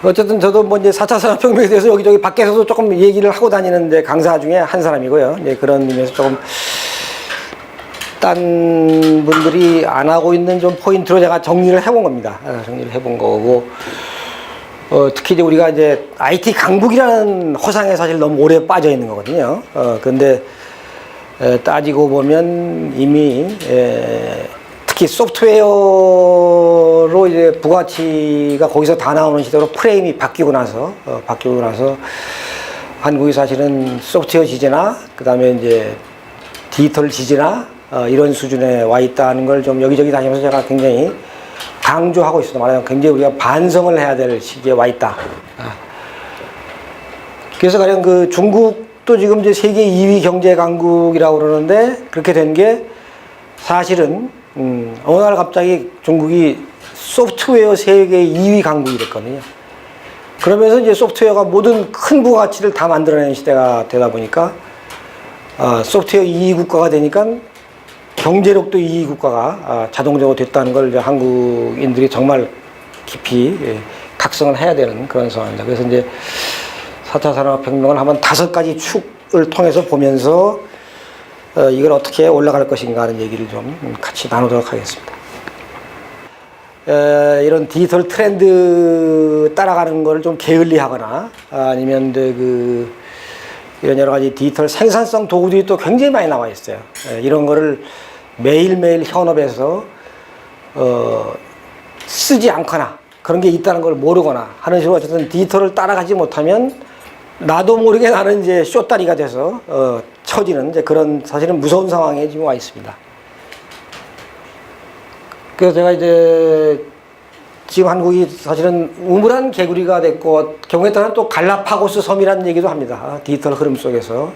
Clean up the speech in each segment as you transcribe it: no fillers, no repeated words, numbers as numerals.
어쨌든 저도 뭐 이제 4차 산업혁명에 대해서 여기저기 밖에서도 조금 얘기를 하고 다니는데 강사 중에 한 사람이고요. 이제 그런 의미에서 조금 딴 분들이 안 하고 있는 좀 포인트로 제가 정리를 해본 겁니다. 정리를 해본 거고, 특히 이제 우리가 이제 IT 강국이라는 허상에 사실 너무 오래 빠져 있는 거거든요. 근데 따지고 보면 이미 특히 소프트웨어로 이제 부가치가 거기서 다 나오는 시대로 프레임이 바뀌고 나서 한국이 사실은 소프트웨어 지지나 그다음에 이제 디지털 지지나 이런 수준에 와 있다는 걸 좀 여기저기 다니면서 제가 굉장히 강조하고 있습니다. 말하자면 굉장히 우리가 반성을 해야 될 시기에 와 있다. 그래서 가령 그 중국도 지금 이제 세계 2위 경제 강국이라고 그러는데 그렇게 된 게 사실은 어느 날 갑자기 중국이 소프트웨어 세계 2위 강국이 됐거든요. 그러면서 이제 소프트웨어가 모든 큰 부가치를 다 만들어내는 시대가 되다 보니까 소프트웨어 2위 국가가 되니까 경제력도 2위 국가가 자동적으로 됐다는 걸 이제 한국인들이 정말 깊이 각성을 해야 되는 그런 상황입니다. 그래서 이제 4차 산업혁명을 한번 5가지 축을 통해서 보면서 이걸 어떻게 올라갈 것인가 하는 얘기를 좀 같이 나누도록 하겠습니다. 이런 디지털 트렌드 따라가는 걸 좀 게을리하거나 아니면 이런 여러 가지 디지털 생산성 도구들이 또 굉장히 많이 나와 있어요. 이런 거를 매일매일 현업에서 쓰지 않거나 그런 게 있다는 걸 모르거나 하는 식으로 어쨌든 디지털을 따라가지 못하면 나도 모르게 나는 이제 쇼다리가 돼서 처지는 이제 그런 사실은 무서운 상황에 지금 와 있습니다. 그래서 제가 이제 지금 한국이 사실은 우물한 개구리가 됐고 경우에 따라서 또 갈라파고스 섬이라는 얘기도 합니다. 디지털 흐름 속에서.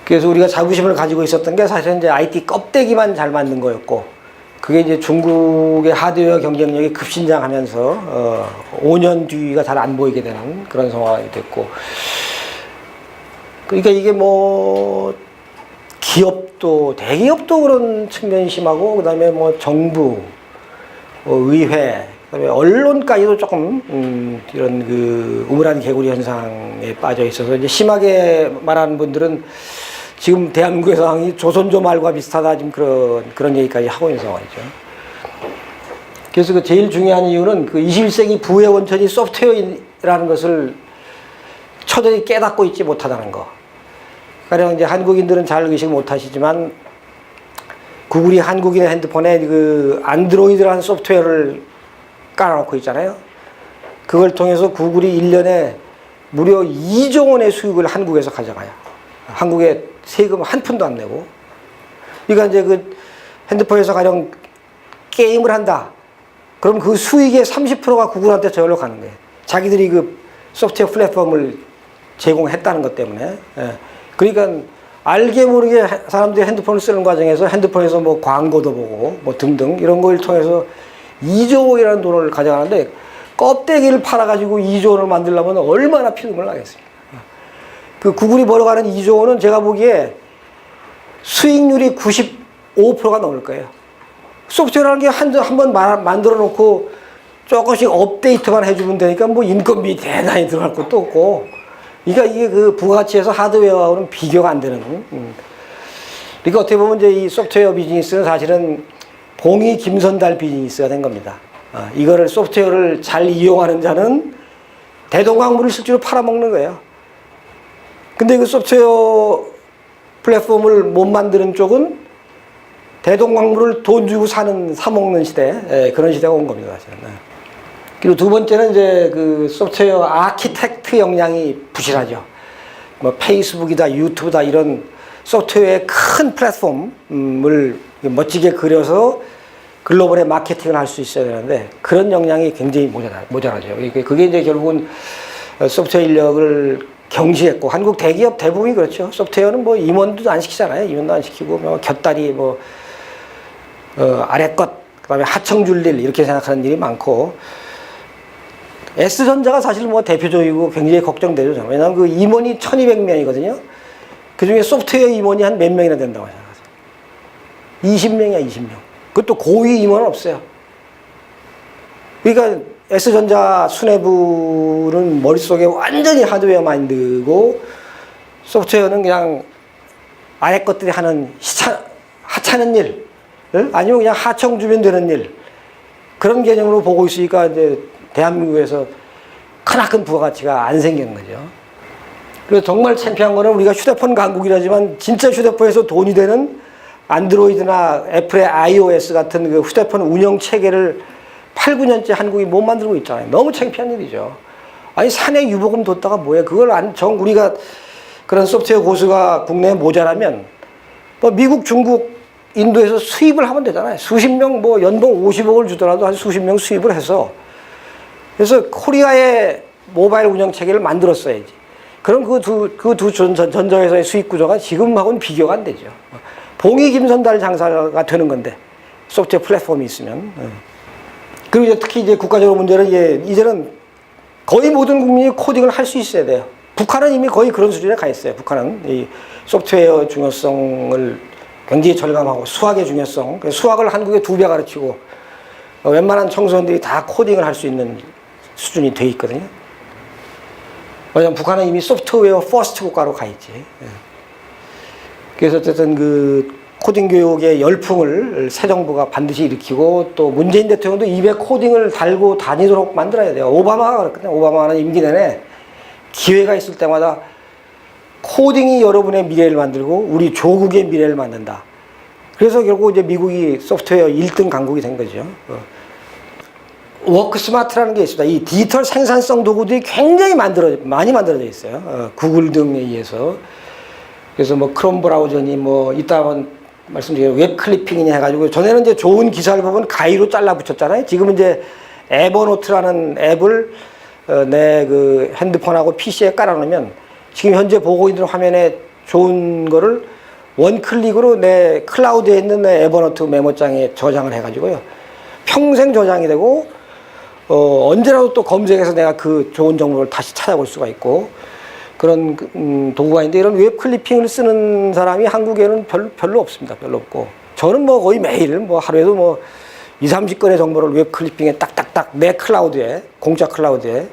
그래서 우리가 자부심을 가지고 있었던 게 사실은 이제 IT 껍데기만 잘 만든 거였고 그게 이제 중국의 하드웨어 경쟁력이 급신장하면서 5년 뒤가 잘 안 보이게 되는 그런 상황이 됐고 그러니까 이게 뭐 기업도 대기업도 그런 측면이 심하고 그다음에 뭐 정부 의회 그다음에 언론까지도 조금 이런 그 우물한 개구리 현상에 빠져 있어서 이제 심하게 말하는 분들은 지금 대한민국의 상황이 조선조 말과 비슷하다 지금 그런 얘기까지 하고 있는 상황이죠. 그래서 그 제일 중요한 이유는 그 21세기 부의 원천이 소프트웨어라는 것을 초들이 깨닫고 있지 못하다는 거. 가령 이제 한국인들은 잘 의식 못하시지만 구글이 한국인의 핸드폰에 그 안드로이드라는 소프트웨어를 깔아놓고 있잖아요. 그걸 통해서 구글이 1년에 무려 2조 원의 수익을 한국에서 가져가요. 한국에 세금 한 푼도 안 내고. 그러니까 이제 그 핸드폰에서 가령 게임을 한다. 그럼 그 수익의 30%가 구글한테 저절로 가는 거예요. 자기들이 그 소프트웨어 플랫폼을 제공했다는 것 때문에. 그러니까 알게 모르게 사람들이 핸드폰을 쓰는 과정에서 핸드폰에서 뭐 광고도 보고 뭐 등등 이런 거를 통해서 2조 원이라는 돈을 가져가는데 껍데기를 팔아가지고 2조 원을 만들려면 얼마나 피눈물 나겠습니까? 그 구글이 벌어가는 2조 원은 제가 보기에 수익률이 95%가 넘을 거예요. 소프트웨어라는 게 한 번 만들어 놓고 조금씩 업데이트만 해주면 되니까 뭐 인건비 대단히 들어갈 것도 없고 그러니까 이게 그 부가치에서 하드웨어하고는 비교가 안 되는. 그러니까 어떻게 보면 이제 이 소프트웨어 비즈니스는 사실은 봉이 김선달 비즈니스가 된 겁니다. 이거를 소프트웨어를 잘 이용하는 자는 대동강물을 실제로 팔아먹는 거예요. 근데 그 소프트웨어 플랫폼을 못 만드는 쪽은 대동강물을 돈 주고 사먹는 시대, 그런 시대가 온 겁니다, 사실은. 그리고 두 번째는 이제 그 소프트웨어 아키텍트 역량이 부실하죠. 뭐 페이스북이다, 유튜브다 이런 소프트웨어의 큰 플랫폼을 멋지게 그려서 글로벌에 마케팅을 할 수 있어야 되는데 그런 역량이 굉장히 모자라죠. 그게 이제 결국은 소프트웨어 인력을 경시했고 한국 대기업 대부분이 그렇죠. 소프트웨어는 뭐 임원도 안 시키잖아요. 임원도 안 시키고 뭐 곁다리 뭐 아래 것 그다음에 하청 줄 일 이렇게 생각하는 일이 많고 S전자가 사실 뭐 대표적이고 굉장히 걱정되죠. 왜냐하면 그 임원이 1200명이거든요. 그 중에 소프트웨어 임원이 한 몇 명이나 된다고 생각하세요? 20명이야, 20명. 그것도 고위 임원은 없어요. 그러니까 S전자 수뇌부는 머릿속에 완전히 하드웨어 마인드고 소프트웨어는 그냥 아래 것들이 하는 하찮은 일, 아니면 그냥 하청 주면 되는 일, 그런 개념으로 보고 있으니까 이제 대한민국에서 크나큰 부가가치가 안 생기는 거죠. 그래서 정말 창피한 거는 우리가 휴대폰 강국이라지만 진짜 휴대폰에서 돈이 되는 안드로이드나 애플의 iOS 같은 그 휴대폰 운영 체계를 8, 9년째 한국이 못 만들고 있잖아요. 너무 창피한 일이죠. 아니, 산에 유보금 뒀다가 뭐해. 그걸 우리가 그런 소프트웨어 고수가 국내에 모자라면 뭐 미국, 중국, 인도에서 수입을 하면 되잖아요. 수십 명 뭐 연봉 50억을 주더라도 한 수십 명 수입을 해서, 그래서 코리아의 모바일 운영 체계를 만들었어야지. 그럼 그 두 전자회사의 수익 구조가 지금하고는 비교가 안 되죠. 봉이 김선달 장사가 되는 건데, 소프트웨어 플랫폼이 있으면. 그리고 이제 특히 이제 국가적으로 문제는 이제는 거의 모든 국민이 코딩을 할 수 있어야 돼요. 북한은 이미 거의 그런 수준에 가 있어요. 북한은 이 소프트웨어 중요성을 굉장히 절감하고 수학의 중요성, 수학을 한국에 2배 가르치고 웬만한 청소년들이 다 코딩을 할 수 있는 수준이 돼 있거든요. 왜냐면 북한은 이미 소프트웨어 퍼스트 국가로 가 있지. 그래서 어쨌든 그 코딩 교육의 열풍을 새 정부가 반드시 일으키고, 또 문재인 대통령도 입에 코딩을 달고 다니도록 만들어야 돼요. 오바마가 그랬거든요. 오바마는 임기 내내 기회가 있을 때마다 코딩이 여러분의 미래를 만들고 우리 조국의 미래를 만든다. 그래서 결국 이제 미국이 소프트웨어 1등 강국이 된 거죠. 워크 스마트라는 게 있습니다. 이 디지털 생산성 도구들이 굉장히 많이 만들어져 있어요. 구글 등에 의해서. 그래서 뭐 크롬 브라우저니 뭐 이따 말씀드린 웹 클리핑이니 해가지고, 전에는 이제 좋은 기사를 보면 가위로 잘라 붙였잖아요. 지금은 이제 에버노트라는 앱을 내 그 핸드폰하고 PC에 깔아놓으면 지금 현재 보고 있는 화면에 좋은 거를 원클릭으로 내 클라우드에 있는 내 에버노트 메모장에 저장을 해가지고요. 평생 저장이 되고, 언제라도 또 검색해서 내가 그 좋은 정보를 다시 찾아볼 수가 있고, 그런 도구가 있는데, 이런 웹 클리핑을 쓰는 사람이 한국에는 별로 없습니다. 별로 없고. 저는 뭐 거의 매일 뭐 하루에도 뭐 20, 30건의 정보를 웹 클리핑에 딱딱딱 내 클라우드에, 공짜 클라우드에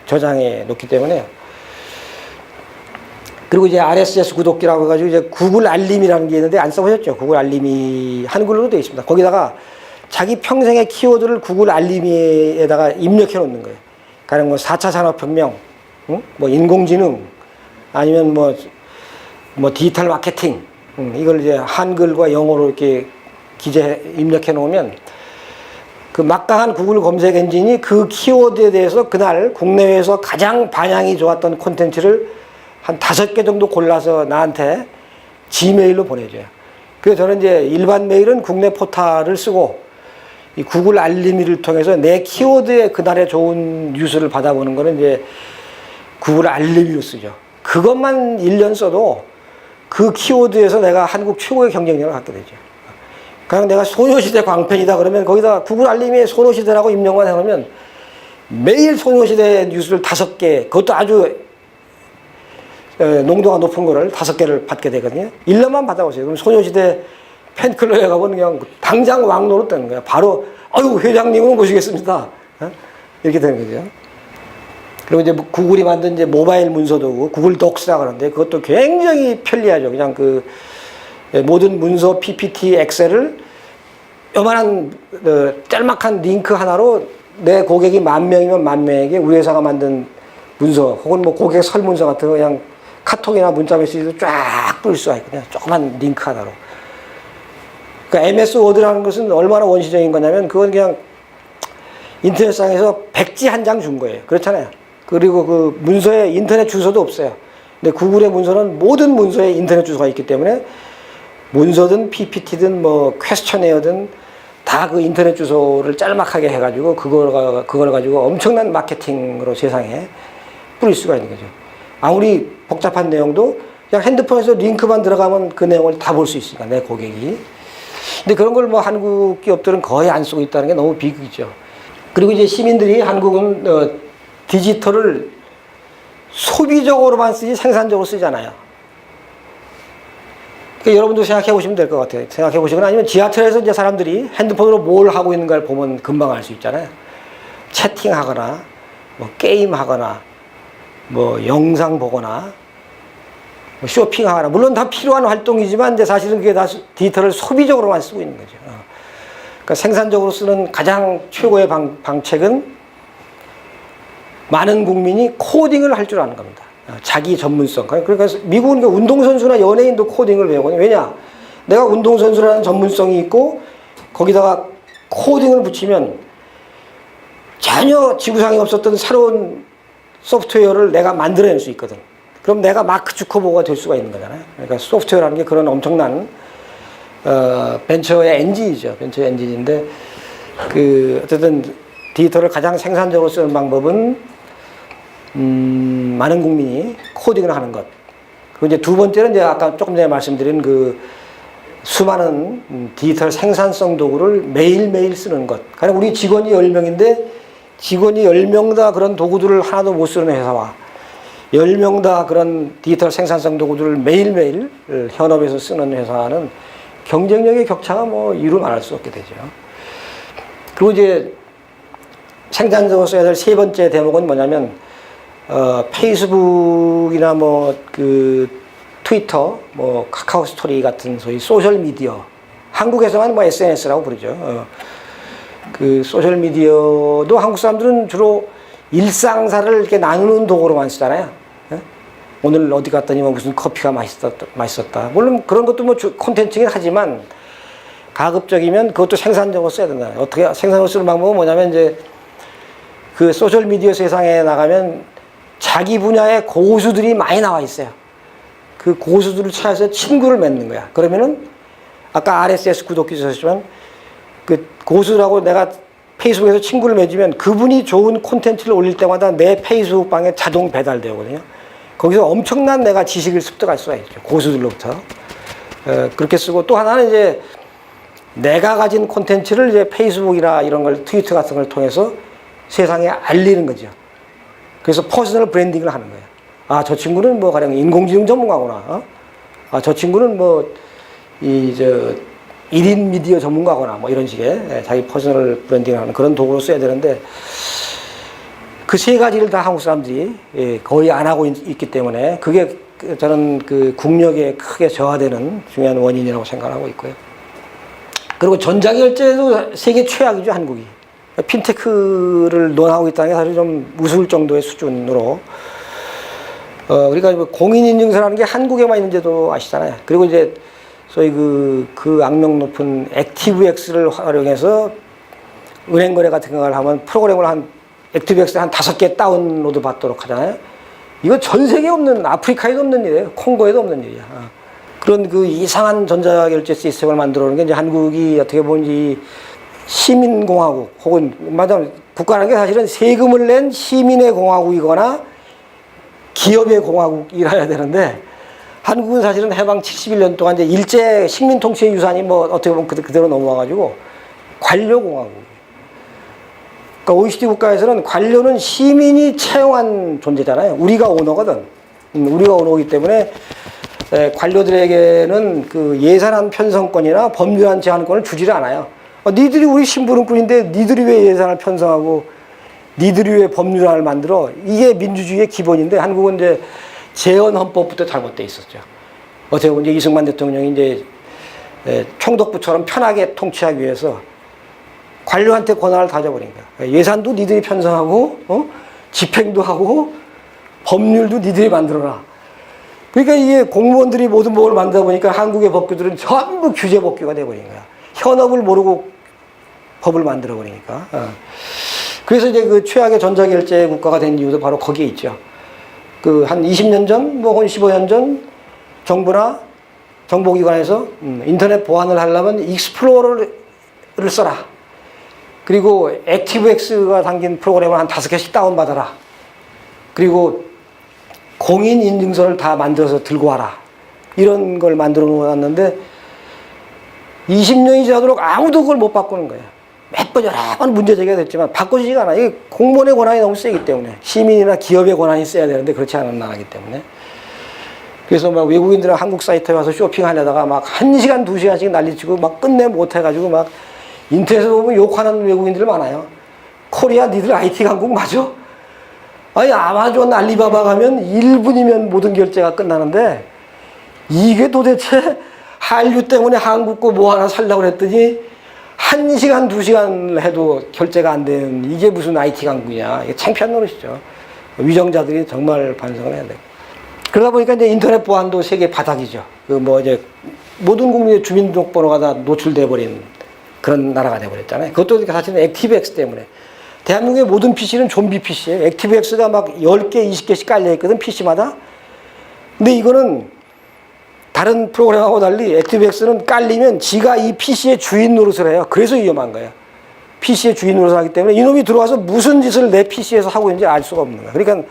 저장해 놓기 때문에. 그리고 이제 RSS 구독기라고 해가지고 이제 구글 알림이라는 게 있는데, 안 써보셨죠? 구글 알림이 한글로도 되어 있습니다. 거기다가 자기 평생의 키워드를 구글 알림이에다가 입력해 놓는 거예요. 가령 뭐 4차 산업혁명, 뭐 인공지능, 아니면 뭐 디지털 마케팅, 이걸 이제 한글과 영어로 이렇게 입력해 놓으면 그 막강한 구글 검색 엔진이 그 키워드에 대해서 그날 국내외에서 가장 반향이 좋았던 콘텐츠를 한 5개 정도 골라서 나한테 지메일로 보내줘요. 그래서 저는 이제 일반 메일은 국내 포탈을 쓰고, 이 구글 알림이를 통해서 내 키워드에 그날의 좋은 뉴스를 받아보는 거는 이제 구글 알림이로 쓰죠. 그것만 1년 써도 그 키워드에서 내가 한국 최고의 경쟁력을 갖게 되죠. 그냥 내가 소녀시대 광팬이다 그러면 거기다 구글 알림에 소녀시대라고 입력만 해놓으면 매일 소녀시대 뉴스를 5개, 그것도 아주 농도가 높은 거를 5개를 받게 되거든요. 1년만 받아보세요. 그럼 소녀시대 팬클럽에 가면 그냥 당장 왕노로 뜨는 거예요. 바로, 아유, 회장님은 모시겠습니다. 이렇게 되는 거죠. 그리고 이제 구글이 만든 이제 모바일 문서 도구, 구글 독스라고 하는데, 그것도 굉장히 편리하죠. 그냥 그 모든 문서, PPT, 엑셀을 요만한 짤막한 링크 하나로 내 고객이 10,000명이면 10,000명에게 우리 회사가 만든 문서, 혹은 뭐 고객 설문서 같은 거 그냥 카톡이나 문자 메시지도 쫙 뿌릴 수가 있거든요. 조그만 링크 하나로. 그러니까 MS 워드라는 것은 얼마나 원시적인 거냐면, 그건 그냥 인터넷상에서 백지 한 장 준 거예요. 그렇잖아요. 그리고 그 문서에 인터넷 주소도 없어요. 근데 구글의 문서는 모든 문서에 인터넷 주소가 있기 때문에 문서든 PPT든 뭐 퀘스처네어든 다 그 인터넷 주소를 짤막하게 해가지고 그걸 가지고 엄청난 마케팅으로 세상에 뿌릴 수가 있는 거죠. 아무리 복잡한 내용도 그냥 핸드폰에서 링크만 들어가면 그 내용을 다 볼 수 있으니까, 내 고객이. 근데 그런 걸 뭐 한국 기업들은 거의 안 쓰고 있다는 게 너무 비극이죠. 그리고 이제 시민들이, 한국은 디지털을 소비적으로만 쓰지 생산적으로 쓰잖아요. 그러니까 여러분도 생각해 보시면 될 것 같아요. 생각해 보시거나 아니면 지하철에서 이제 사람들이 핸드폰으로 뭘 하고 있는가를 보면 금방 알 수 있잖아요. 채팅하거나 뭐 게임하거나 뭐 영상 보거나 뭐 쇼핑하거나 물론 다 필요한 활동이지만 이제 사실은 그게 다 디지털을 소비적으로만 쓰고 있는 거죠. 그러니까 생산적으로 쓰는 가장 최고의 방책은 많은 국민이 코딩을 할 줄 아는 겁니다. 자기 전문성. 그러니까 미국은 운동선수나 연예인도 코딩을 배우거든요. 왜냐? 내가 운동선수라는 전문성이 있고 거기다가 코딩을 붙이면 전혀 지구상에 없었던 새로운 소프트웨어를 내가 만들어낼 수 있거든. 그럼 내가 마크 주커버거가 될 수가 있는 거잖아요. 그러니까 소프트웨어라는 게 그런 엄청난 벤처의 엔진이죠. 벤처 엔진인데 어쨌든 디지털을 가장 생산적으로 쓰는 방법은 많은 국민이 코딩을 하는 것. 그리고 이제 두 번째는 이제 아까 조금 전에 말씀드린 수많은 디지털 생산성 도구를 매일매일 쓰는 것. 그러니까 우리 직원이 10명인데 직원이 10명 다 그런 도구들을 하나도 못 쓰는 회사와 10명 다 그런 디지털 생산성 도구들을 매일매일 현업에서 쓰는 회사는 경쟁력의 격차가 뭐 이루 말할 수 없게 되죠. 그리고 이제 생산적으로 써야 될 세 번째 대목은 뭐냐면 페이스북이나 트위터, 카카오 스토리 같은 소위 소셜 미디어. 한국에서만 SNS라고 부르죠. 소셜 미디어도 한국 사람들은 주로 일상사를 이렇게 나누는 도구로만 쓰잖아요. 오늘 어디 갔더니 무슨 커피가 맛있었다. 물론 그런 것도 콘텐츠긴 하지만 가급적이면 그것도 생산적으로 써야 된다. 어떻게 생산적으로 쓰는 방법은 뭐냐면 이제 소셜 미디어 세상에 나가면 자기 분야의 고수들이 많이 나와 있어요. 그 고수들을 찾아서 친구를 맺는 거야. 그러면은 아까 RSS 구독기 주셨지만 그 고수라고 내가 페이스북에서 친구를 맺으면 그분이 좋은 콘텐츠를 올릴 때마다 내 페이스북 방에 자동 배달되거든요. 거기서 엄청난 내가 지식을 습득할 수가 있죠. 고수들로부터. 그렇게 쓰고 또 하나는 이제 내가 가진 콘텐츠를 이제 페이스북이나 이런 걸 트위터 같은 걸 통해서 세상에 알리는 거죠. 그래서 퍼스널 브랜딩을 하는 거예요. 아, 저 친구는 가령 인공지능 전문가구나. 저 친구는 1인 미디어 전문가거나 이런 식의 자기 퍼스널 브랜딩을 하는 그런 도구로 써야 되는데 그 세 가지를 다 한국 사람들이 거의 안 하고 있기 때문에 그게 저는 국력에 크게 저하되는 중요한 원인이라고 생각하고 있고요. 그리고 전자결제도 세계 최악이죠, 한국이. 핀테크를 논하고 있다는 게 사실 좀 우스울 정도의 수준으로 그러니까 공인인증서라는 게 한국에만 있는지도 아시잖아요. 그리고 이제 소위 그 악명 높은 액티브엑스를 활용해서 은행 거래 같은 걸 하면 프로그램을 액티브엑스 한 5개 다운로드 받도록 하잖아요. 이거 전 세계에 없는, 아프리카에도 없는 일이에요. 콩고에도 없는 일이야. 그런 이상한 전자결제 시스템을 만들어 놓은 게 이제 한국이 어떻게 보면 이 시민공화국 혹은 국가라는 게 사실은 세금을 낸 시민의 공화국이거나 기업의 공화국이라야 되는데 한국은 사실은 해방 71년 동안 이제 일제 식민 통치의 유산이 어떻게 보면 그대로 넘어와가지고 관료공화국. 그러니까 OECD 국가에서는 관료는 시민이 채용한 존재잖아요. 우리가 오너거든. 우리가 오너이기 때문에 관료들에게는 예산안 편성권이나 법률안 제한권을 주지를 않아요. 니들이 우리 심부름꾼인데 니들이 왜 예산을 편성하고 니들이 왜 법률안을 만들어? 이게 민주주의의 기본인데 한국은 이제 재헌헌법부터 잘못돼 있었죠. 어떻게 보면 이제 이승만 대통령이 이제 총독부처럼 편하게 통치하기 위해서 관료한테 권한을 다 줘버린 거야. 예산도 니들이 편성하고, 집행도 하고, 법률도 니들이 만들어라. 그러니까 이게 공무원들이 모든 법을 만들다 보니까 한국의 법규들은 전부 규제 법규가 돼버린 거야. 현업을 모르고 법을 만들어 버리니까. 그래서 이제 최악의 전자결제 국가가 된 이유도 바로 거기에 있죠. 한 20년 전, 혹은 15년 전, 정부나 정보기관에서 인터넷 보안을 하려면 익스플로러를 써라. 그리고 액티브엑스가 담긴 프로그램을 한 5개씩 다운받아라. 그리고 공인인증서를 다 만들어서 들고 와라. 이런 걸 만들어 놓았는데 20년이 지나도록 아무도 그걸 못 바꾸는 거예요. 몇 번 여러 번 문제 제기가 됐지만 바꿔지지가 않아. 이게 공무원의 권한이 너무 세기 때문에 시민이나 기업의 권한이 세야 되는데 그렇지 않은 나라기 때문에 그래서 외국인들은 한국 사이트에 와서 쇼핑하려다가 1시간, 2시간씩 난리치고 끝내 못해가지고 인터넷에 보면 욕하는 외국인들 많아요. 코리아 니들 IT 강국 맞아? 아니 아마존 알리바바 가면 1분이면 모든 결제가 끝나는데 이게 도대체 한류 때문에 한국 거 뭐 하나 살려고 그랬더니 1시간, 2시간 해도 결제가 안 되는 이게 무슨 IT 강국이냐. 이게 창피한 노릇이죠. 위정자들이 정말 반성을 해야 돼요. 그러다 보니까 이제 인터넷 보안도 세계 바닥이죠. 그 뭐 이제 모든 국민의 주민등록번호가 다 노출돼 버린 그런 나라가 돼 버렸잖아요. 그것도 사실은 액티브엑스 때문에. 대한민국의 모든 PC는 좀비 PC예요. 액티브엑스가 막 10개, 20개씩 깔려 있거든, PC마다. 근데 이거는 다른 프로그램하고 달리 액티브엑스는 깔리면 지가 이 PC의 주인 노릇을 해요. 그래서 위험한 거예요. PC의 주인 노릇을 하기 때문에 이놈이 들어와서 무슨 짓을 내 PC에서 하고 있는지 알 수가 없는 거예요. 그러니까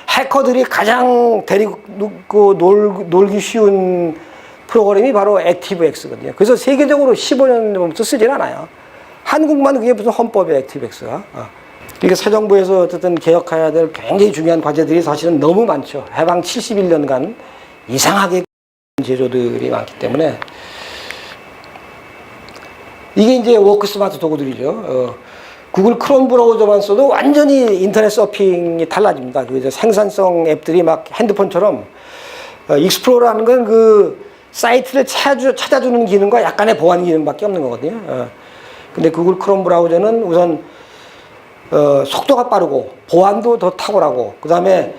해커들이 가장 데리고 놀기 쉬운 프로그램이 바로 액티브엑스거든요. 그래서 세계적으로 15년 전부터 쓰질 않아요. 한국만 그게 무슨 헌법이에요, 액티브엑스가. 그러니까 새 정부에서 어쨌든 개혁해야 될 굉장히 중요한 과제들이 사실은 너무 많죠. 해방 71년간 이상하게 제조들이 많기 때문에 이게 이제 워크스마트 도구들이죠. 구글 크롬 브라우저만 써도 완전히 인터넷 서핑이 달라집니다. 그 이제 생산성 앱들이 막 핸드폰처럼 익스플로러라는 건 그 사이트를 찾아주는 기능과 약간의 보안 기능밖에 없는 거거든요. 근데 구글 크롬 브라우저는 우선 속도가 빠르고 보안도 더 탁월하고 그 다음에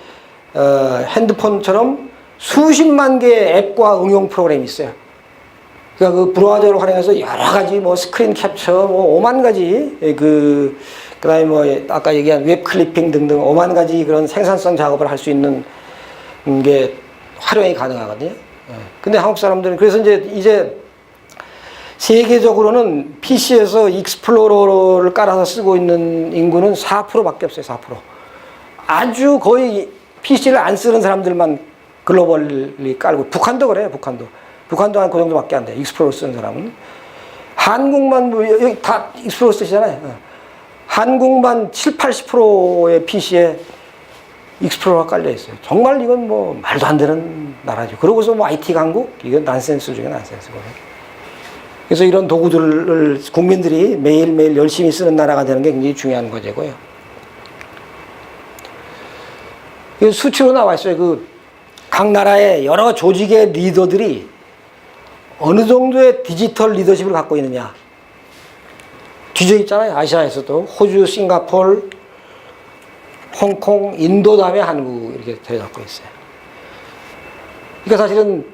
핸드폰처럼 수십만 개의 앱과 응용 프로그램이 있어요. 그러니까 그 브라우저를 활용해서 여러 가지 뭐 스크린 캡처 뭐 5만 가지 그다음에 뭐 아까 얘기한 웹 클리핑 등등 5만 가지 그런 생산성 작업을 할 수 있는 게 활용이 가능하거든요. 근데 한국 사람들은 그래서 이제 세계적으로는 PC에서 익스플로러를 깔아서 쓰고 있는 인구는 4%밖에 없어요. 4%. 아주 거의 PC를 안 쓰는 사람들만 글로벌리 깔고 북한도 그래요. 북한도 한 그 정도밖에 안 돼. 익스플로러 쓰는 사람은. 한국만 뭐 여기 다 익스플로러 쓰시잖아요. 한국만 7, 80%의 PC에 익스플로러가 깔려 있어요. 정말 이건 뭐 말도 안 되는 나라죠. 그러고서 뭐 IT 강국? 이건 난센스 중에 난센스거든요. 그래서 이런 도구들을 국민들이 매일매일 열심히 쓰는 나라가 되는 게 굉장히 중요한 과제고요. 수치로 나와 있어요. 각 나라의 여러 조직의 리더들이 어느 정도의 디지털 리더십을 갖고 있느냐. 뒤져 있잖아요. 아시아에서도. 호주, 싱가포르, 홍콩, 인도 다음에 한국 이렇게 되어갖고 있어요. 그러니까 사실은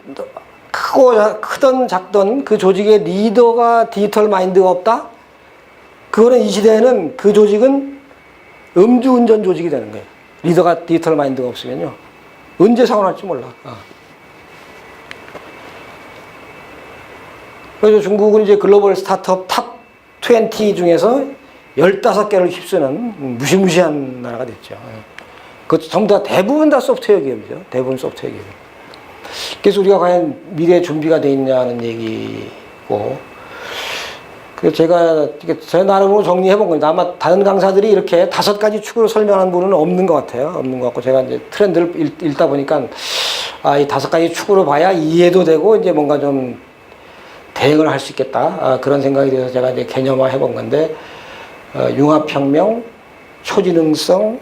크던 작던 그 조직의 리더가 디지털 마인드가 없다? 그거는 이 시대에는 그 조직은 음주운전 조직이 되는 거예요. 리더가 디지털 마인드가 없으면요. 언제 사고 날지 몰라. 그래서 중국은 이제 글로벌 스타트업 탑 20 중에서 15개를 휩쓰는 무시무시한 나라가 됐죠. 그것도 전부 다 대부분 다 소프트웨어 기업이죠. 대부분 소프트웨어 기업. 그래서 우리가 과연 미래에 준비가 돼 있냐는 얘기고, 그래서 제가 제 나름으로 정리해 본 겁니다. 아마 다른 강사들이 이렇게 5가지 축으로 설명하는 분은 없는 것 같아요. 없는 것 같고, 제가 이제 트렌드를 읽다 보니까, 이 5가지 축으로 봐야 이해도 되고, 이제 뭔가 좀 대응을 할 수 있겠다. 그런 생각이 들어서 제가 이제 개념화 해본 건데, 융합혁명, 초지능성,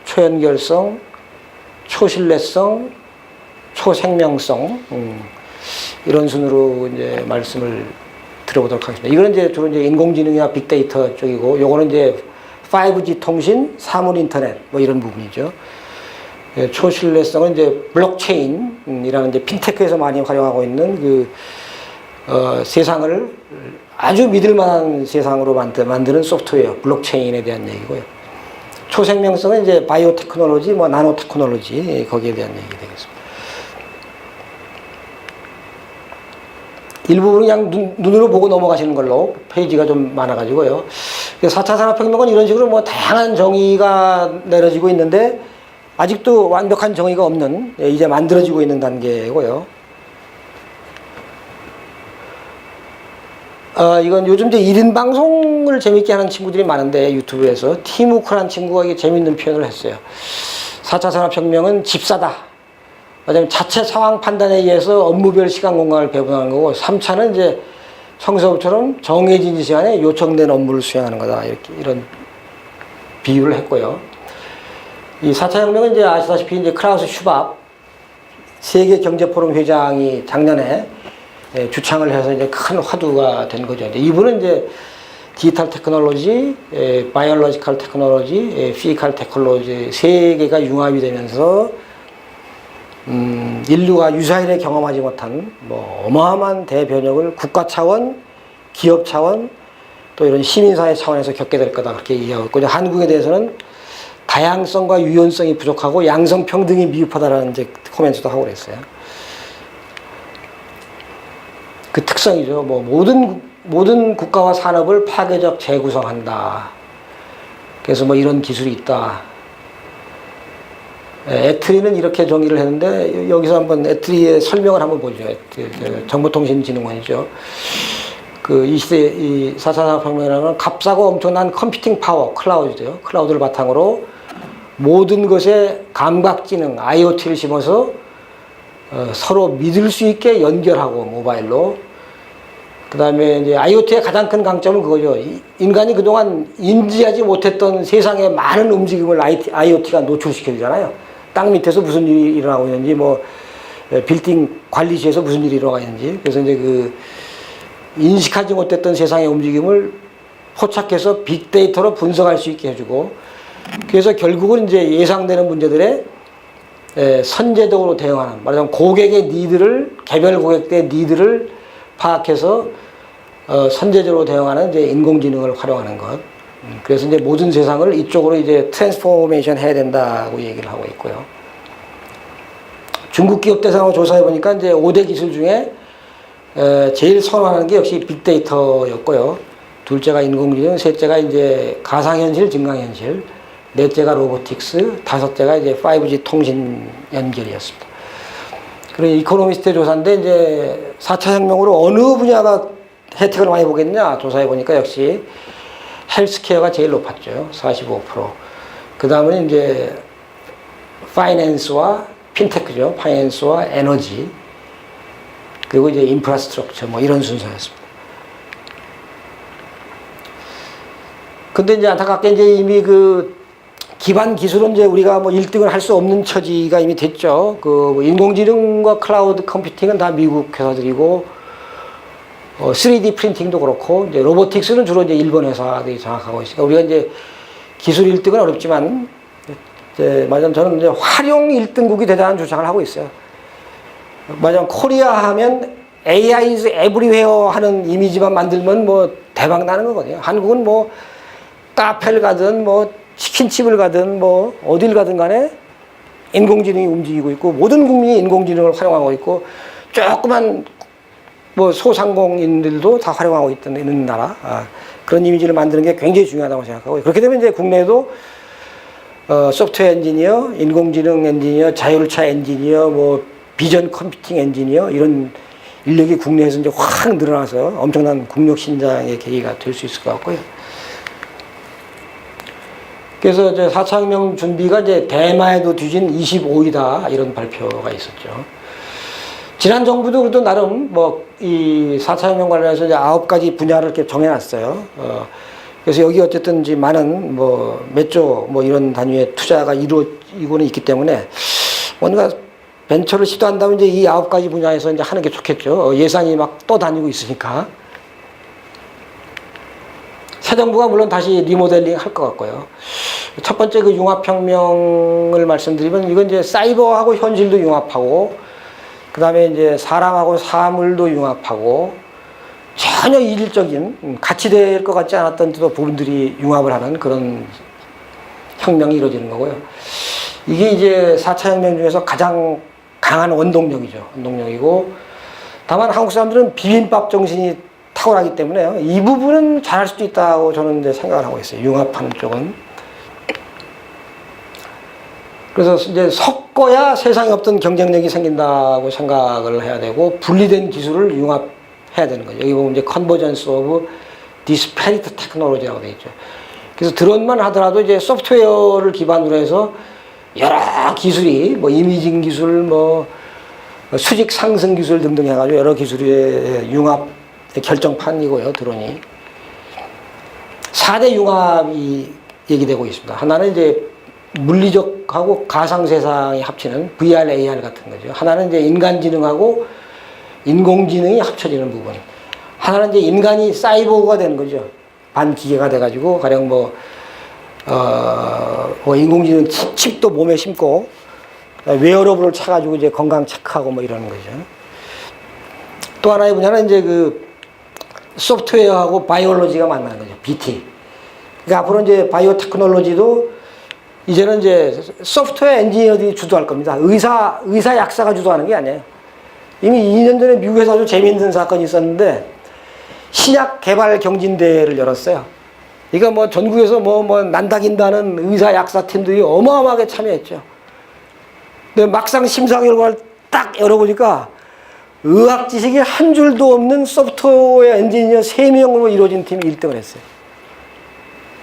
초연결성, 초신뢰성, 초생명성, 이런 순으로 이제 말씀을 드려보도록 하겠습니다. 이거는 이제 주로 이제 인공지능이나 빅데이터 쪽이고, 요거는 이제 5G 통신, 사물 인터넷, 뭐 이런 부분이죠. 초신뢰성은 이제 블록체인이라는 이제 핀테크에서 많이 활용하고 있는 세상을 아주 믿을 만한 세상으로 만드는 소프트웨어, 블록체인에 대한 얘기고요. 초생명성은 이제 바이오 테크놀로지, 뭐 나노 테크놀로지, 거기에 대한 얘기 되겠습니다. 일부분 그냥 눈으로 보고 넘어가시는 걸로 페이지가 좀 많아가지고요. 4차 산업혁명은 이런 식으로 뭐 다양한 정의가 내려지고 있는데 아직도 완벽한 정의가 없는, 이제 만들어지고 있는 단계고요. 이건 요즘 이제 1인 방송을 재밌게 하는 친구들이 많은데 유튜브에서 티무크라는 친구가 이게 재밌는 표현을 했어요. 4차 산업혁명은 집사다. 왜냐면 자체 상황 판단에 의해서 업무별 시간 공간을 배분하는 거고, 3차는 이제 성서처럼 정해진 시간에 요청된 업무를 수행하는 거다. 이런 비유를 했고요. 이 4차 혁명은 이제 아시다시피 이제 클라우스 슈밥 세계 경제 포럼 회장이 작년에 주창을 해서 이제 큰 화두가 된 거죠. 이분은 이제 디지털 테크놀로지, 바이올로지컬 테크놀로지, 피지컬 테크놀로지 세 개가 융합이 되면서 인류가 유사일에 경험하지 못한 뭐 어마어마한 대변혁을 국가 차원, 기업 차원, 또 이런 시민사회 차원에서 겪게 될 거다 그렇게 이해하고 있고, 한국에 대해서는 다양성과 유연성이 부족하고 양성평등이 미흡하다라는 이제 코멘트도 하고 그랬어요. 그 특성이죠. 뭐 모든 국가와 산업을 파괴적 재구성한다. 그래서 뭐 이런 기술이 있다. 애트리는 이렇게 정의를 했는데 여기서 한번 애트리의 설명을 한번 보죠. 정보통신진흥원이죠. 그 이 시대 이 4차 산업혁명이라는 값싸고 엄청난 컴퓨팅 파워, 클라우드죠. 클라우드를 바탕으로 모든 것에 감각지능, IoT를 심어서 서로 믿을 수 있게 연결하고 모바일로. 그 다음에 이제 IoT의 가장 큰 강점은 그거죠. 인간이 그동안 인지하지 못했던 세상의 많은 움직임을 IoT가 노출시켜 주잖아요. 땅 밑에서 무슨 일이 일어나고 있는지, 뭐 빌딩 관리시에서 무슨 일이 일어나고 있는지. 그래서 이제 그 인식하지 못했던 세상의 움직임을 포착해서 빅데이터로 분석할 수 있게 해주고, 그래서 결국은 이제 예상되는 문제들에 선제적으로 대응하는, 말하자면 고객의 니드를, 개별 고객들의 니드를 파악해서 선제적으로 대응하는 이제 인공지능을 활용하는 것. 그래서 이제 모든 세상을 이쪽으로 이제 트랜스포메이션 해야 된다고 얘기를 하고 있고요. 중국 기업 대상으로 조사해 보니까 이제 5대 기술 중에 제일 선호하는 게 역시 빅데이터였고요. 둘째가 인공지능, 셋째가 이제 가상현실, 증강현실, 넷째가 로보틱스, 다섯째가 이제 5G 통신 연결이었습니다. 그리고 이코노미스트 조사인데 이제 4차 혁명으로 어느 분야가 혜택을 많이 보겠냐 조사해 보니까 역시 헬스케어가 제일 높았죠. 45%. 그 다음은 이제 파이낸스와 핀테크죠. 파이낸스와 에너지. 그리고 이제 인프라스트럭처 뭐 이런 순서였습니다. 근데 이제 안타깝게 이제 이미 그 기반 기술은 이제 우리가 뭐 1등을 할 수 없는 처지가 이미 됐죠. 그 인공지능과 클라우드 컴퓨팅은 다 미국 회사들이고, 3D 프린팅도 그렇고, 이제 로보틱스는 주로 이제 일본 회사들이 장악하고 있으니까 우리가 이제 기술 1등은 어렵지만, 이제 말하자면 저는 이제 활용 1등국이 되자는 주장을 하고 있어요. 말하자면 코리아 하면 AI is everywhere 하는 이미지만 만들면 뭐 대박 나는 거거든요. 한국은 뭐 카페를 가든 뭐 치킨집을 가든 뭐 어딜 가든 간에 인공지능이 움직이고 있고 모든 국민이 인공지능을 활용하고 있고 조그만 뭐 소상공인들도 다 활용하고 있는 나라. 그런 이미지를 만드는 게 굉장히 중요하다고 생각하고, 그렇게 되면 이제 국내에도 소프트웨어 엔지니어, 인공지능 엔지니어, 자율차 엔지니어, 뭐 비전 컴퓨팅 엔지니어 이런 인력이 국내에서 이제 확 늘어나서 엄청난 국력 신장의 계기가 될 수 있을 것 같고요. 그래서 이제 4차 혁명 준비가 이제 대마에도 뒤진 25이다 이런 발표가 있었죠. 지난 정부도 그래도 나름 뭐 이 4차 혁명 관련해서 이제 9가지 분야를 이렇게 정해놨어요. 그래서 여기 어쨌든 이제 많은 뭐 몇 조 뭐 이런 단위의 투자가 이루어지고는 있기 때문에 뭔가 벤처를 시도한다면 이제 이 9가지 분야에서 이제 하는 게 좋겠죠. 예산이 막 떠다니고 있으니까. 새 정부가 물론 다시 리모델링 할 것 같고요. 첫 번째 그 융합혁명을 말씀드리면 이건 이제 사이버하고 현실도 융합하고, 그 다음에 이제 사람하고 사물도 융합하고, 전혀 이질적인 같이 될 것 같지 않았던 또 부분들이 융합을 하는 그런 혁명이 이루어지는 거고요. 이게 이제 4차 혁명 중에서 가장 강한 원동력이죠. 원동력이고, 다만 한국 사람들은 비빔밥 정신이 탁월하기 때문에요. 이 부분은 잘할 수도 있다고 저는 이제 생각을 하고 있어요. 융합하는 쪽은. 그래서 이제 섞어야 세상에 없던 경쟁력이 생긴다고 생각을 해야 되고, 분리된 기술을 융합해야 되는 거죠. 여기 보면 이제 컨버전스 오브 디스패리트 테크놀로지라고 되어 있죠. 그래서 드론만 하더라도 이제 소프트웨어를 기반으로 해서 여러 기술이 뭐 이미징 기술, 뭐 수직 상승 기술 등등 해가지고 여러 기술의 융합 결정판이고요, 드론이. 4대 융합이 얘기되고 있습니다. 하나는 이제 물리적하고 가상 세상이 합치는 VR, AR 같은 거죠. 하나는 이제 인간지능하고 인공지능이 합쳐지는 부분. 하나는 이제 인간이 사이보그가 되는 거죠. 반기계가 돼가지고 가령 인공지능 칩도 몸에 심고 웨어러블을 차가지고 이제 건강 체크하고 뭐 이러는 거죠. 또 하나의 분야는 이제 그 소프트웨어하고 바이올로지가 만나는 거죠. BT. 그러니까 앞으로 이제 바이오 테크놀로지도 이제는 이제 소프트웨어 엔지니어들이 주도할 겁니다. 의사 약사가 주도하는 게 아니에요. 이미 2년 전에 미국에서 아주 재미있는 사건이 있었는데 신약 개발 경진대회를 열었어요. 그러니까 뭐 전국에서 뭐 난다긴다는 의사 약사 팀들이 어마어마하게 참여했죠. 근데 막상 심사 결과를 딱 열어보니까 의학 지식이 한 줄도 없는 소프트웨어 엔지니어 3명으로 이루어진 팀이 1등을 했어요.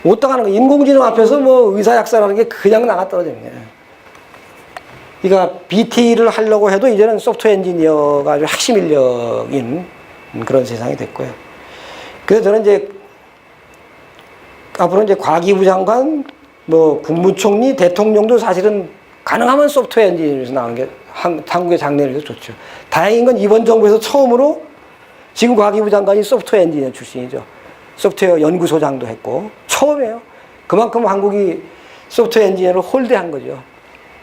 어떡하는 거예요? 인공지능 앞에서 뭐 의사 약사라는 게 그냥 나가 떨어지는 거예요. 그러니까 BT를 하려고 해도 이제는 소프트웨어 엔지니어가 아주 핵심 인력인 그런 세상이 됐고요. 그래서 저는 이제 앞으로 이제 과기부 장관, 뭐 국무총리, 대통령도 사실은 가능하면 소프트웨어 엔지니어에서 나오는 게 한국의 장래를 좋죠. 다행인 건 이번 정부에서 처음으로 지금 과기부 장관이 소프트웨어 엔지니어 출신이죠. 소프트웨어 연구소장도 했고 처음이에요. 그만큼 한국이 소프트웨어 엔지니어를 홀대한 거죠.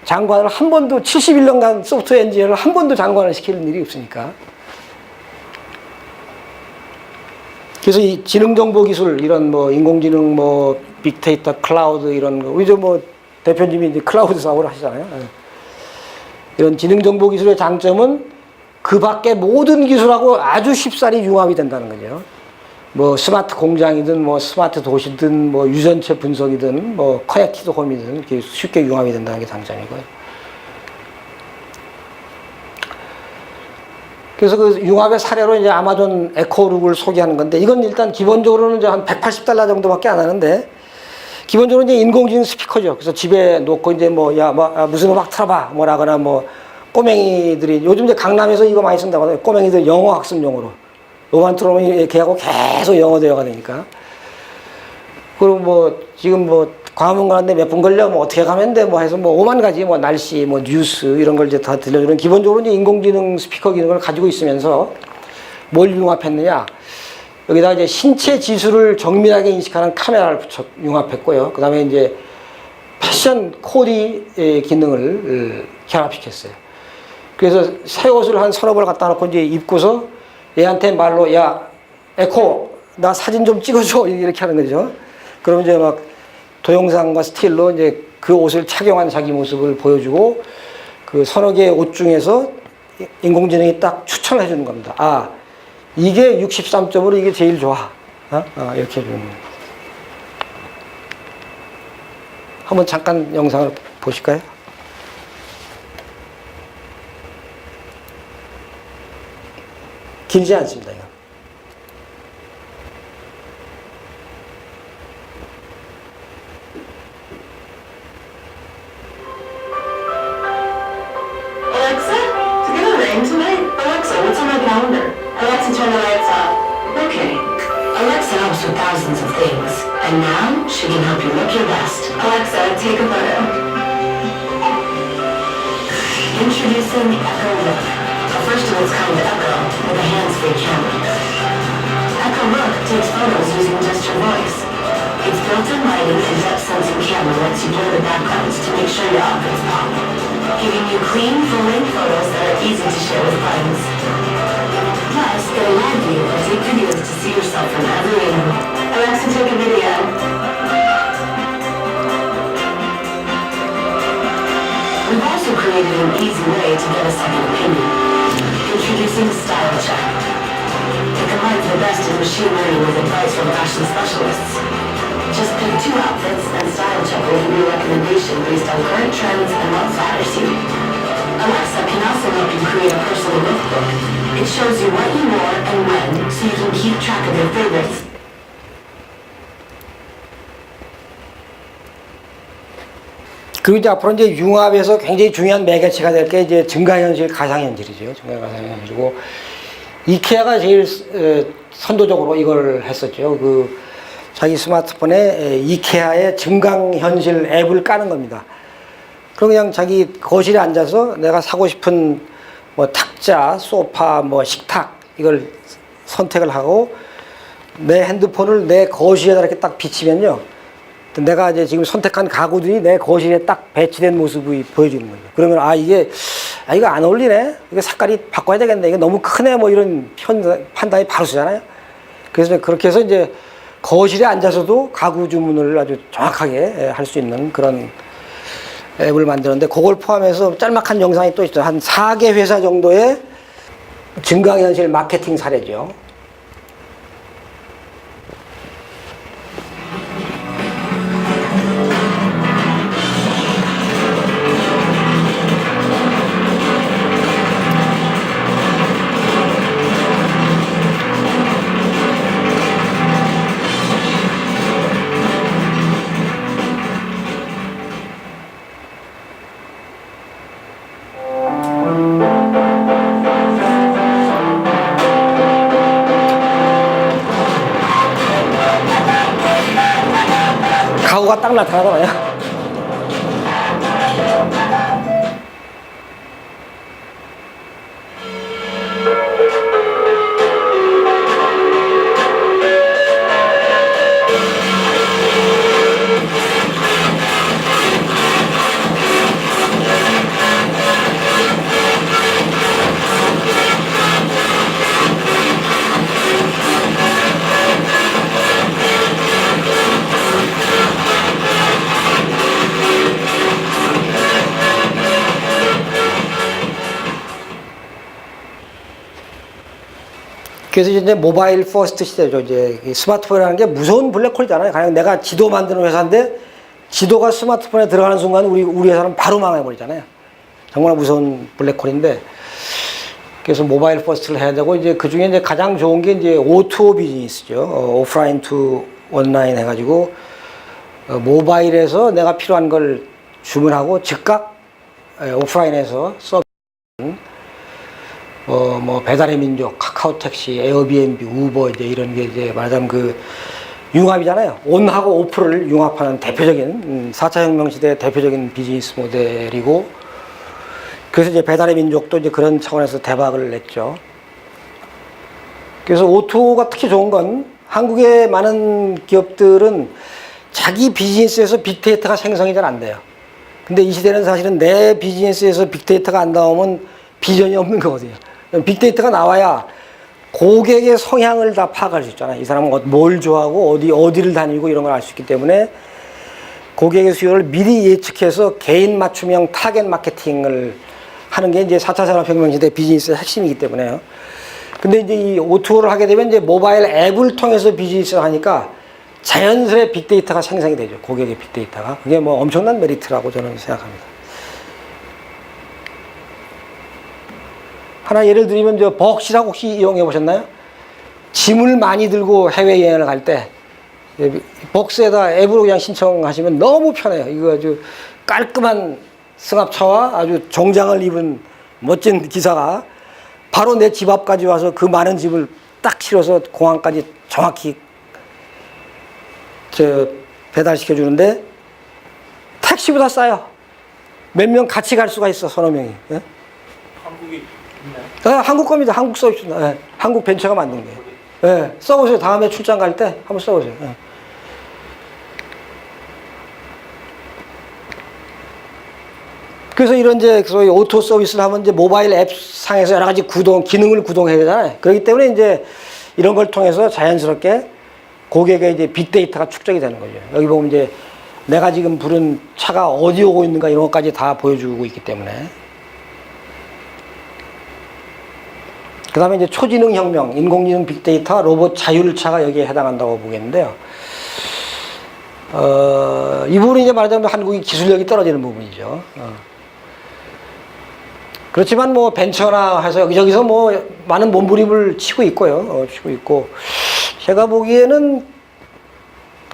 장관을 한 번도 71년간 소프트웨어 엔지니어를 한 번도 장관을 시키는 일이 없으니까. 그래서 이 지능정보기술 이런 뭐 인공지능 뭐 빅데이터 클라우드 이런 거 우리 뭐 대표님이 이제 클라우드 사업을 하시잖아요. 이런 지능정보기술의 장점은 그 밖에 모든 기술하고 아주 쉽사리 융합이 된다는 거죠. 뭐 스마트 공장이든 뭐 스마트 도시든 뭐 유전체 분석이든 뭐 커넥티드 홈이든 이렇게 쉽게 융합이 된다는 게 장점이고요. 그래서 그 융합의 사례로 이제 아마존 에코룩을 소개하는 건데 이건 일단 기본적으로는 이제 한 $180 정도밖에 안 하는데 기본적으로 이제 인공지능 스피커죠. 그래서 집에 놓고 이제 무슨 음악 틀어봐 뭐라거나 뭐 꼬맹이들이 요즘 이제 강남에서 이거 많이 쓴다고 하더라고요. 꼬맹이들 영어 학습용으로. 요만 틀어보면 걔하고 계속 영어 대화가 되니까. 그리고 뭐 지금 뭐 광화문 가는데 몇 분 걸려 뭐 어떻게 가면 돼 뭐 해서 뭐 5만 가지 뭐 날씨 뭐 뉴스 이런 걸 이제 다 들려주는 기본적으로 이제 인공지능 스피커 기능을 가지고 있으면서 뭘 융합했느냐. 여기다가 이제 신체 지수를 정밀하게 인식하는 카메라를 융합했고요. 그 다음에 이제 패션 코디 기능을 결합시켰어요. 그래서 새 옷을 한 서너 벌 갖다 놓고 이제 입고서 얘한테 말로 야 에코 나 사진 좀 찍어줘 이렇게 하는 거죠. 그럼 이제 막 동영상과 스틸로 이제 그 옷을 착용한 자기 모습을 보여주고 그 서너 개의 옷 중에서 인공지능이 딱 추천해 주는 겁니다. 아 이게 63점으로 이게 제일 좋아. 이렇게 해주는 거예요. 한번 잠깐 영상을 보실까요? 길지 않습니다. 이거. Alexa, do you have a rain tonight? Alexa, what's on my calendar? Alexa, turn the lights off. Okay. Alexa helps with thousands of things. And now, she can help you look your best. Alexa, take a photo. Introducing Echo Look. A first of its kind Echo with a hands-free camera. Echo Look takes photos using just your voice. Its built-in lighting and depth-sensing camera lets you blur the backgrounds to make sure your outfits pop, giving you clean, full-length photos that are easy to share with friends. Plus, it'll live view and take videos to see yourself from every angle. Alexa, take a video. We've also created an easy way to get a second opinion. Introducing Style Check. It combines the best in machine learning with advice from fashion specialists. Just pick 2 outfits and Style Check will give you a recommendation based on current trends and what flatters you. Alexa can also help you create a personal lookbook. It shows you what you wore and when, so you can keep track of your favorites. 그리고 이제 앞으로 이제 융합에서 굉장히 중요한 매개체가 될 게 이제 증가현실, 가상현실이죠. 증가가상현실이고 이케아가 제일 선도적으로 이걸 했었죠. 그 자기 스마트폰에 이케아의 증강현실 앱을 까는 겁니다. 그럼 그냥 자기 거실에 앉아서 내가 사고 싶은 뭐 탁자, 소파, 뭐 식탁 이걸 선택을 하고 내 핸드폰을 내 거실에다 이렇게 딱 비치면요. 내가 이제 지금 선택한 가구들이 내 거실에 딱 배치된 모습이 보여지는 거죠. 그러면 이게 이거 안 어울리네. 이거 색깔이 바꿔야 되겠네. 이거 너무 크네. 뭐 이런 판단이 바로 쓰잖아요. 그래서 그렇게 해서 이제 거실에 앉아서도 가구 주문을 아주 정확하게 할 수 있는 그런 앱을 만드는데 그걸 포함해서 짤막한 영상이 또 있어요. 한 4개 회사 정도의 증강현실 마케팅 사례죠. 가구가 딱 나타나잖아요. 그래서 이제 모바일 퍼스트 시대죠. 이제 스마트폰이라는 게 무서운 블랙홀이잖아요. 그냥 내가 지도 만드는 회사인데 지도가 스마트폰에 들어가는 순간 우리 회사는 바로 망해버리잖아요. 정말 무서운 블랙홀인데 그래서 모바일 퍼스트를 해야 되고 이제 그 중에 이제 가장 좋은 게 이제 O2O 비즈니스죠. 오프라인 투 온라인 해가지고 모바일에서 내가 필요한 걸 주문하고 즉각 오프라인에서 서비스. 뭐 배달의 민족, 카카오 택시, 에어비앤비, 우버 이제 이런 게 이제 말하자면 그 융합이잖아요. 온하고 오프를 융합하는 대표적인 4차 혁명 시대의 대표적인 비즈니스 모델이고 그래서 이제 배달의 민족도 이제 그런 차원에서 대박을 냈죠. 그래서 O2O가 특히 좋은 건 한국의 많은 기업들은 자기 비즈니스에서 빅데이터가 생성이 잘 안 돼요. 근데 이 시대는 사실은 내 비즈니스에서 빅데이터가 안 나오면 비전이 없는 거거든요. 빅데이터가 나와야 고객의 성향을 다 파악할 수 있잖아요. 이 사람은 뭘 좋아하고 어디를 다니고 이런 걸 알 수 있기 때문에 고객의 수요를 미리 예측해서 개인 맞춤형 타겟 마케팅을 하는 게 이제 4차 산업혁명 시대 비즈니스의 핵심이기 때문에요. 근데 이제 이 O2O를 하게 되면 이제 모바일 앱을 통해서 비즈니스를 하니까 자연스레 빅데이터가 생성이 되죠. 고객의 빅데이터가. 그게 뭐 엄청난 메리트라고 저는 생각합니다. 하나 예를 들면 저 벅시라고 혹시 이용해 보셨나요? 짐을 많이 들고 해외여행을 갈 때 벅스에다 앱으로 그냥 신청하시면 너무 편해요. 이거 아주 깔끔한 승합차와 아주 정장을 입은 멋진 기사가 바로 내 집 앞까지 와서 그 많은 짐을 딱 실어서 공항까지 정확히 배달시켜 주는데 택시보다 싸요. 몇 명 같이 갈 수가 있어, 서너 명이. 예? 한국이 있나요? 네, 한국 겁니다. 한국 서비스. 네, 한국 벤처가 만든 거예요. 네, 써보세요. 다음에 출장 갈 때 한번 써보세요. 네. 그래서 이런 이제 소위 오토 서비스를 하면 이제 모바일 앱 상에서 여러 가지 기능을 구동해야 되잖아요. 그렇기 때문에 이제 이런 걸 통해서 자연스럽게 고객의 이제 빅데이터가 축적이 되는 거죠. 여기 보면 이제 내가 지금 부른 차가 어디 오고 있는가 이런 것까지 다 보여주고 있기 때문에. 그 다음에 이제 초지능 혁명, 인공지능 빅데이터, 로봇 자율차가 여기에 해당한다고 보겠는데요. 이 부분이 이제 말하자면 한국이 기술력이 떨어지는 부분이죠. 그렇지만 뭐 벤처나 해서 여기저기서 뭐 많은 몸부림을 치고 있고요. 치고 있고. 제가 보기에는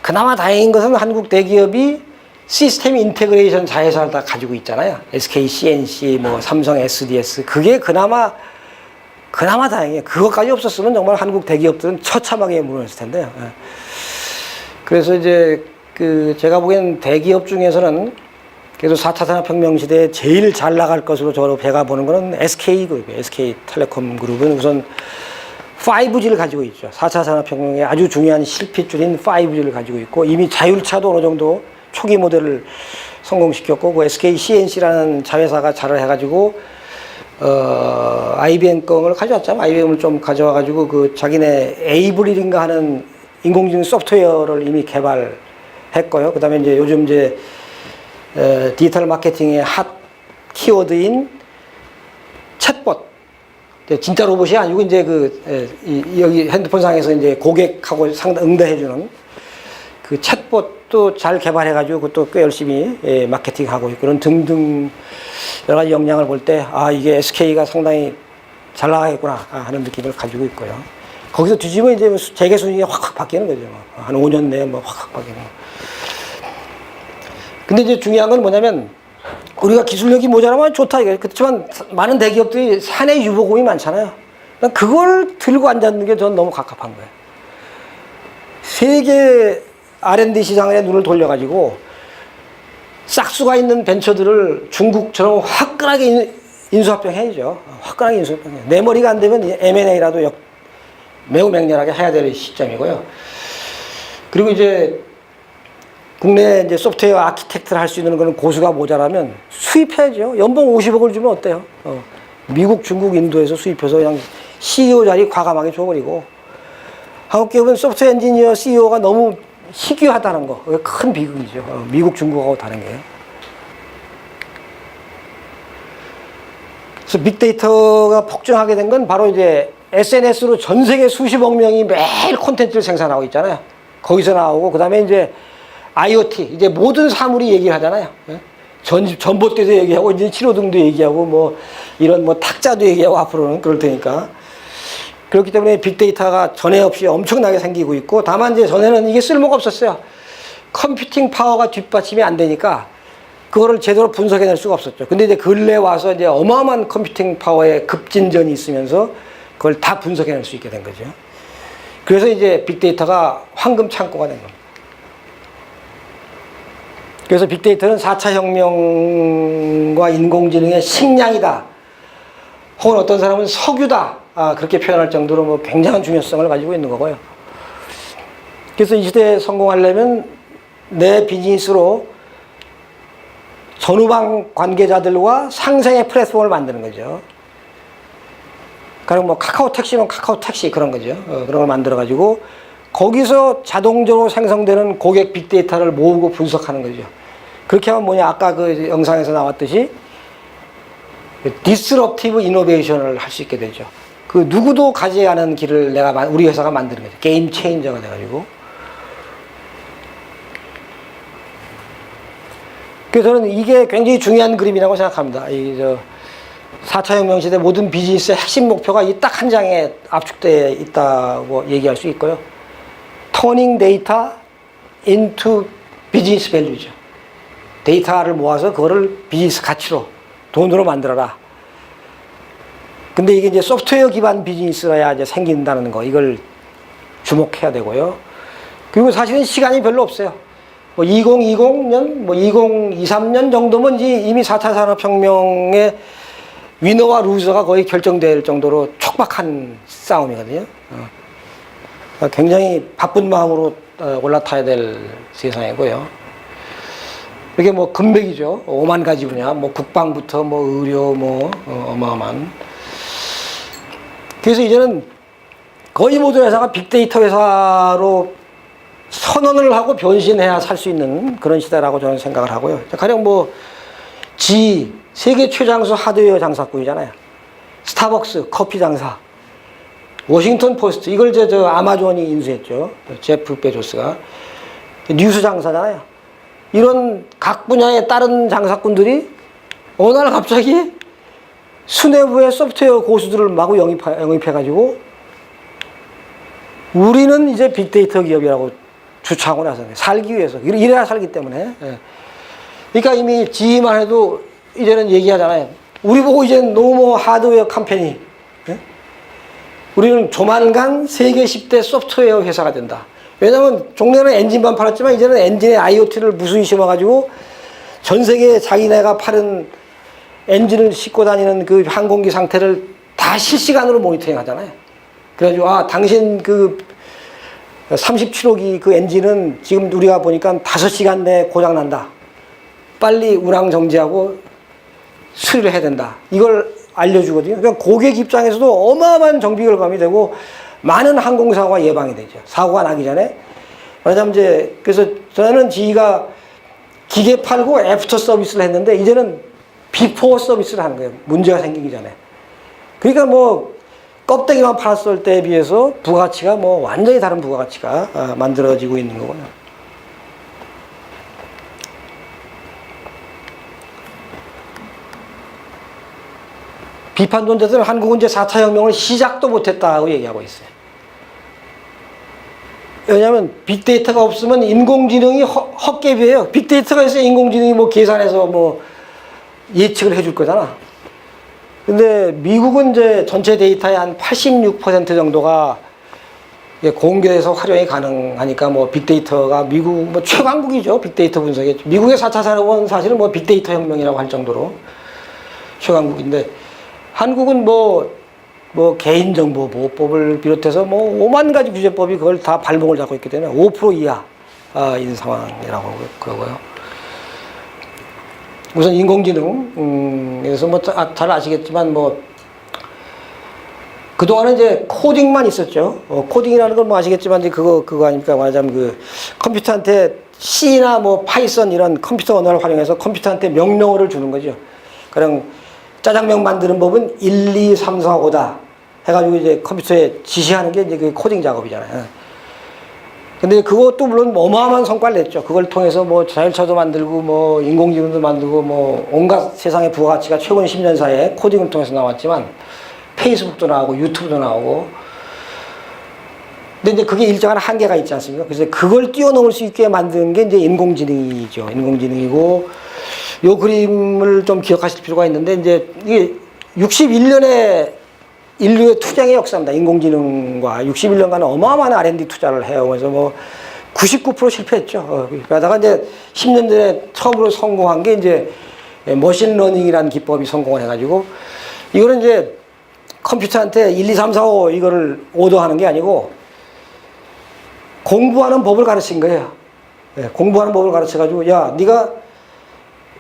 그나마 다행인 것은 한국 대기업이 시스템 인테그레이션 자회사를 다 가지고 있잖아요. SK, CNC, 뭐 삼성, SDS. 그게 그나마 다행이에요. 그것까지 없었으면 정말 한국 대기업들은 처참하게 무너졌을 텐데요. 그래서 이제 제가 보기엔 대기업 중에서는 그래도 4차 산업혁명 시대에 제일 잘 나갈 것으로 저로 제가 보는 거는 SK그룹이에요. SK텔레콤 그룹은 우선 5G를 가지고 있죠. 4차 산업혁명의 아주 중요한 실핏줄인 5G를 가지고 있고 이미 자율차도 어느 정도 초기 모델을 성공시켰고 그 SK CNC라는 자회사가 자를 해가지고 IBM 걸 가져왔잖아요. IBM을 좀 가져와가지고 그 자기네 에이블인가 하는 인공지능 소프트웨어를 이미 개발했고요. 그다음에 이제 요즘 이제 디지털 마케팅의 핫 키워드인 챗봇. 진짜 로봇이 아니고 이제 여기 핸드폰상에서 이제 고객하고 상담 응대해주는 그 챗봇도 잘 개발해가지고 그것도 꽤 열심히 마케팅하고 있고 그런 등등 여러 가지 역량을 볼 때 이게 SK가 상당히 잘 나가겠구나 하는 느낌을 가지고 있고요. 거기서 뒤집으면 이제 재계 순위가 확 바뀌는 거죠. 한 5년 내에 확 바뀌는 거. 근데 이제 중요한 건 뭐냐면 우리가 기술력이 모자라면 좋다 이게 그렇지만 많은 대기업들이 사내 유보금이 많잖아요. 그걸 들고 앉았는 게 저는 너무 갑갑한 거예요. 세계 R&D 시장에 눈을 돌려가지고 싹수가 있는 벤처들을 중국처럼 화끈하게 인수합병해야죠. 화끈하게 인수합병해. 내 머리가 안 되면 M&A라도 매우 맹렬하게 해야 될 시점이고요. 그리고 이제 국내 이제 소프트웨어 아키텍트를 할 수 있는 그런 고수가 모자라면 수입해야죠. 연봉 50억을 주면 어때요? 미국, 중국, 인도에서 수입해서 그냥 CEO 자리 과감하게 줘버리고 한국 기업은 소프트웨어 엔지니어 CEO가 너무 희귀하다는 거. 그게 큰 비극이죠. 미국, 중국하고 다른 게. 그래서 빅데이터가 폭증하게 된 건 바로 이제 SNS로 전 세계 수십억 명이 매일 콘텐츠를 생산하고 있잖아요. 거기서 나오고, 그 다음에 이제 IoT, 이제 모든 사물이 얘기를 하잖아요. 전봇대도 얘기하고, 이제 신호등도 얘기하고, 뭐, 이런 뭐 탁자도 얘기하고 앞으로는 그럴 테니까. 그렇기 때문에 빅데이터가 전에 없이 엄청나게 생기고 있고, 다만 이제 전에는 이게 쓸모가 없었어요. 컴퓨팅 파워가 뒷받침이 안 되니까, 그거를 제대로 분석해낼 수가 없었죠. 근데 이제 근래 와서 이제 어마어마한 컴퓨팅 파워의 급진전이 있으면서 그걸 다 분석해낼 수 있게 된 거죠. 그래서 이제 빅데이터가 황금 창고가 된 겁니다. 그래서 빅데이터는 4차 혁명과 인공지능의 식량이다. 혹은 어떤 사람은 석유다. 그렇게 표현할 정도로 뭐 굉장한 중요성을 가지고 있는 거고요. 그래서 이 시대에 성공하려면 내 비즈니스로 전후방 관계자들과 상생의 플랫폼을 만드는 거죠. 그럼 뭐 카카오 택시면 카카오 택시 그런 거죠. 그런 걸 만들어가지고 거기서 자동적으로 생성되는 고객 빅데이터를 모으고 분석하는 거죠. 그렇게 하면 뭐냐, 아까 그 영상에서 나왔듯이 디스럽티브 이노베이션을 할 수 있게 되죠. 그 누구도 가지 않은 길을 우리 회사가 만드는 거죠. 게임 체인저가 돼가지고. 그래서 저는 이게 굉장히 중요한 그림이라고 생각합니다. 4차 혁명 시대 모든 비즈니스의 핵심 목표가 이 딱 한 장에 압축되어 있다고 얘기할 수 있고요. Turning data into business value죠. 데이터를 모아서 그거를 비즈니스 가치로, 돈으로 만들어라. 근데 이게 이제 소프트웨어 기반 비즈니스라야 이제 생긴다는 거, 이걸 주목해야 되고요. 그리고 사실은 시간이 별로 없어요. 뭐 2020년, 뭐 2023년 정도면 이미 4차 산업혁명의 위너와 루저가 거의 결정될 정도로 촉박한 싸움이거든요. 굉장히 바쁜 마음으로 올라타야 될 세상이고요. 이게 뭐 금맥이죠. 5만 가지 분야, 뭐 국방부터 뭐 의료, 뭐 어마어마한. 그래서 이제는 거의 모든 회사가 빅데이터 회사로 선언을 하고 변신해야 살 수 있는 그런 시대라고 저는 생각을 하고요. 가령 뭐 세계 최장수 하드웨어 장사꾼이잖아요. 스타벅스 커피 장사, 워싱턴 포스트, 이걸 저 아마존이 인수했죠. 제프 베조스가. 뉴스 장사잖아요. 이런 각 분야의 다른 장사꾼들이 어느 날 갑자기 수뇌부의 소프트웨어 고수들을 마구 영입해가지고 우리는 이제 빅데이터 기업이라고 주창하고 나서 살기 위해서, 이래야 살기 때문에. 그러니까 이미 GE만 해도 이제는 얘기하잖아요. 우리 보고 이제 노모 하드웨어 컴퍼니. 우리는 조만간 세계 10대 소프트웨어 회사가 된다. 왜냐면 종래는 엔진만 팔았지만 이제는 엔진에 IoT를 무수히 심어가지고 전 세계에 자기네가 파는 엔진을 싣고 다니는 그 항공기 상태를 다 실시간으로 모니터링 하잖아요. 그래가지고, 아, 당신 그 37호기 그 엔진은 지금 우리가 보니까 5시간 내에 고장난다. 빨리 운항 정지하고 수리를 해야 된다. 이걸 알려주거든요. 그러니까 고객 입장에서도 어마어마한 정비 결감이 되고 많은 항공사고가 예방이 되죠. 사고가 나기 전에. 말하자면 이제, 그래서 저는 지가 기계 팔고 애프터 서비스를 했는데 이제는 비포 서비스를 하는 거예요. 문제가 생기기 전에. 그러니까 뭐 껍데기만 팔았을 때에 비해서 부가가치가 뭐 완전히 다른 부가가치가 만들어지고 있는 거고요. 비판론자들은 한국은 이제 4차 혁명을 시작도 못했다고 얘기하고 있어요. 왜냐하면 빅데이터가 없으면 인공지능이 헛개비예요. 빅데이터가 있어야 인공지능이 뭐 계산해서 뭐 예측을 해줄 거잖아. 근데 미국은 이제 전체 데이터의 한 86% 정도가 공개해서 활용이 가능하니까 뭐 빅데이터가 미국 뭐 최강국이죠. 빅데이터 분석에. 미국의 4차 산업은 사실은 뭐 빅데이터 혁명이라고 할 정도로 최강국인데 한국은 뭐 개인정보보호법을 비롯해서 뭐 5만 가지 규제법이 그걸 다 발목을 잡고 있기 때문에 5% 이하인 상황이라고 그러고요. 우선 인공지능에서 뭐 잘 아시겠지만 뭐 그동안은 이제 코딩만 있었죠. 코딩이라는 건 뭐 아시겠지만 이제 그거 아닙니까? 말하자면 그 컴퓨터한테 C나 뭐 파이썬 이런 컴퓨터 언어를 활용해서 컴퓨터한테 명령어를 주는 거죠. 그냥 짜장면 만드는 법은 1, 2, 3, 4, 5다 해가지고 이제 컴퓨터에 지시하는 게 이제 그 코딩 작업이잖아요. 근데 그것도 물론 어마어마한 성과를 냈죠. 그걸 통해서 뭐 자율차도 만들고 뭐 인공지능도 만들고 뭐 온갖 세상의 부가가치가 최근 10년 사이에 코딩을 통해서 나왔지만 페이스북도 나오고 유튜브도 나오고 근데 이제 그게 일정한 한계가 있지 않습니까? 그래서 그걸 뛰어넘을 수 있게 만든 게 이제 인공지능이죠. 인공지능이고 요 그림을 좀 기억하실 필요가 있는데 이제 이게 61년에 인류의 투쟁의 역사입니다. 인공지능과 61년간 어마어마한 R&D 투자를 해오면서 뭐 99% 실패했죠. 그러다가 이제 10년 전에 처음으로 성공한 게 이제 머신러닝이라는 기법이 성공을 해가지고 이거는 이제 컴퓨터한테 1, 2, 3, 4, 5 이거를 오더하는 게 아니고 공부하는 법을 가르친 거예요. 공부하는 법을 가르쳐가지고 야, 네가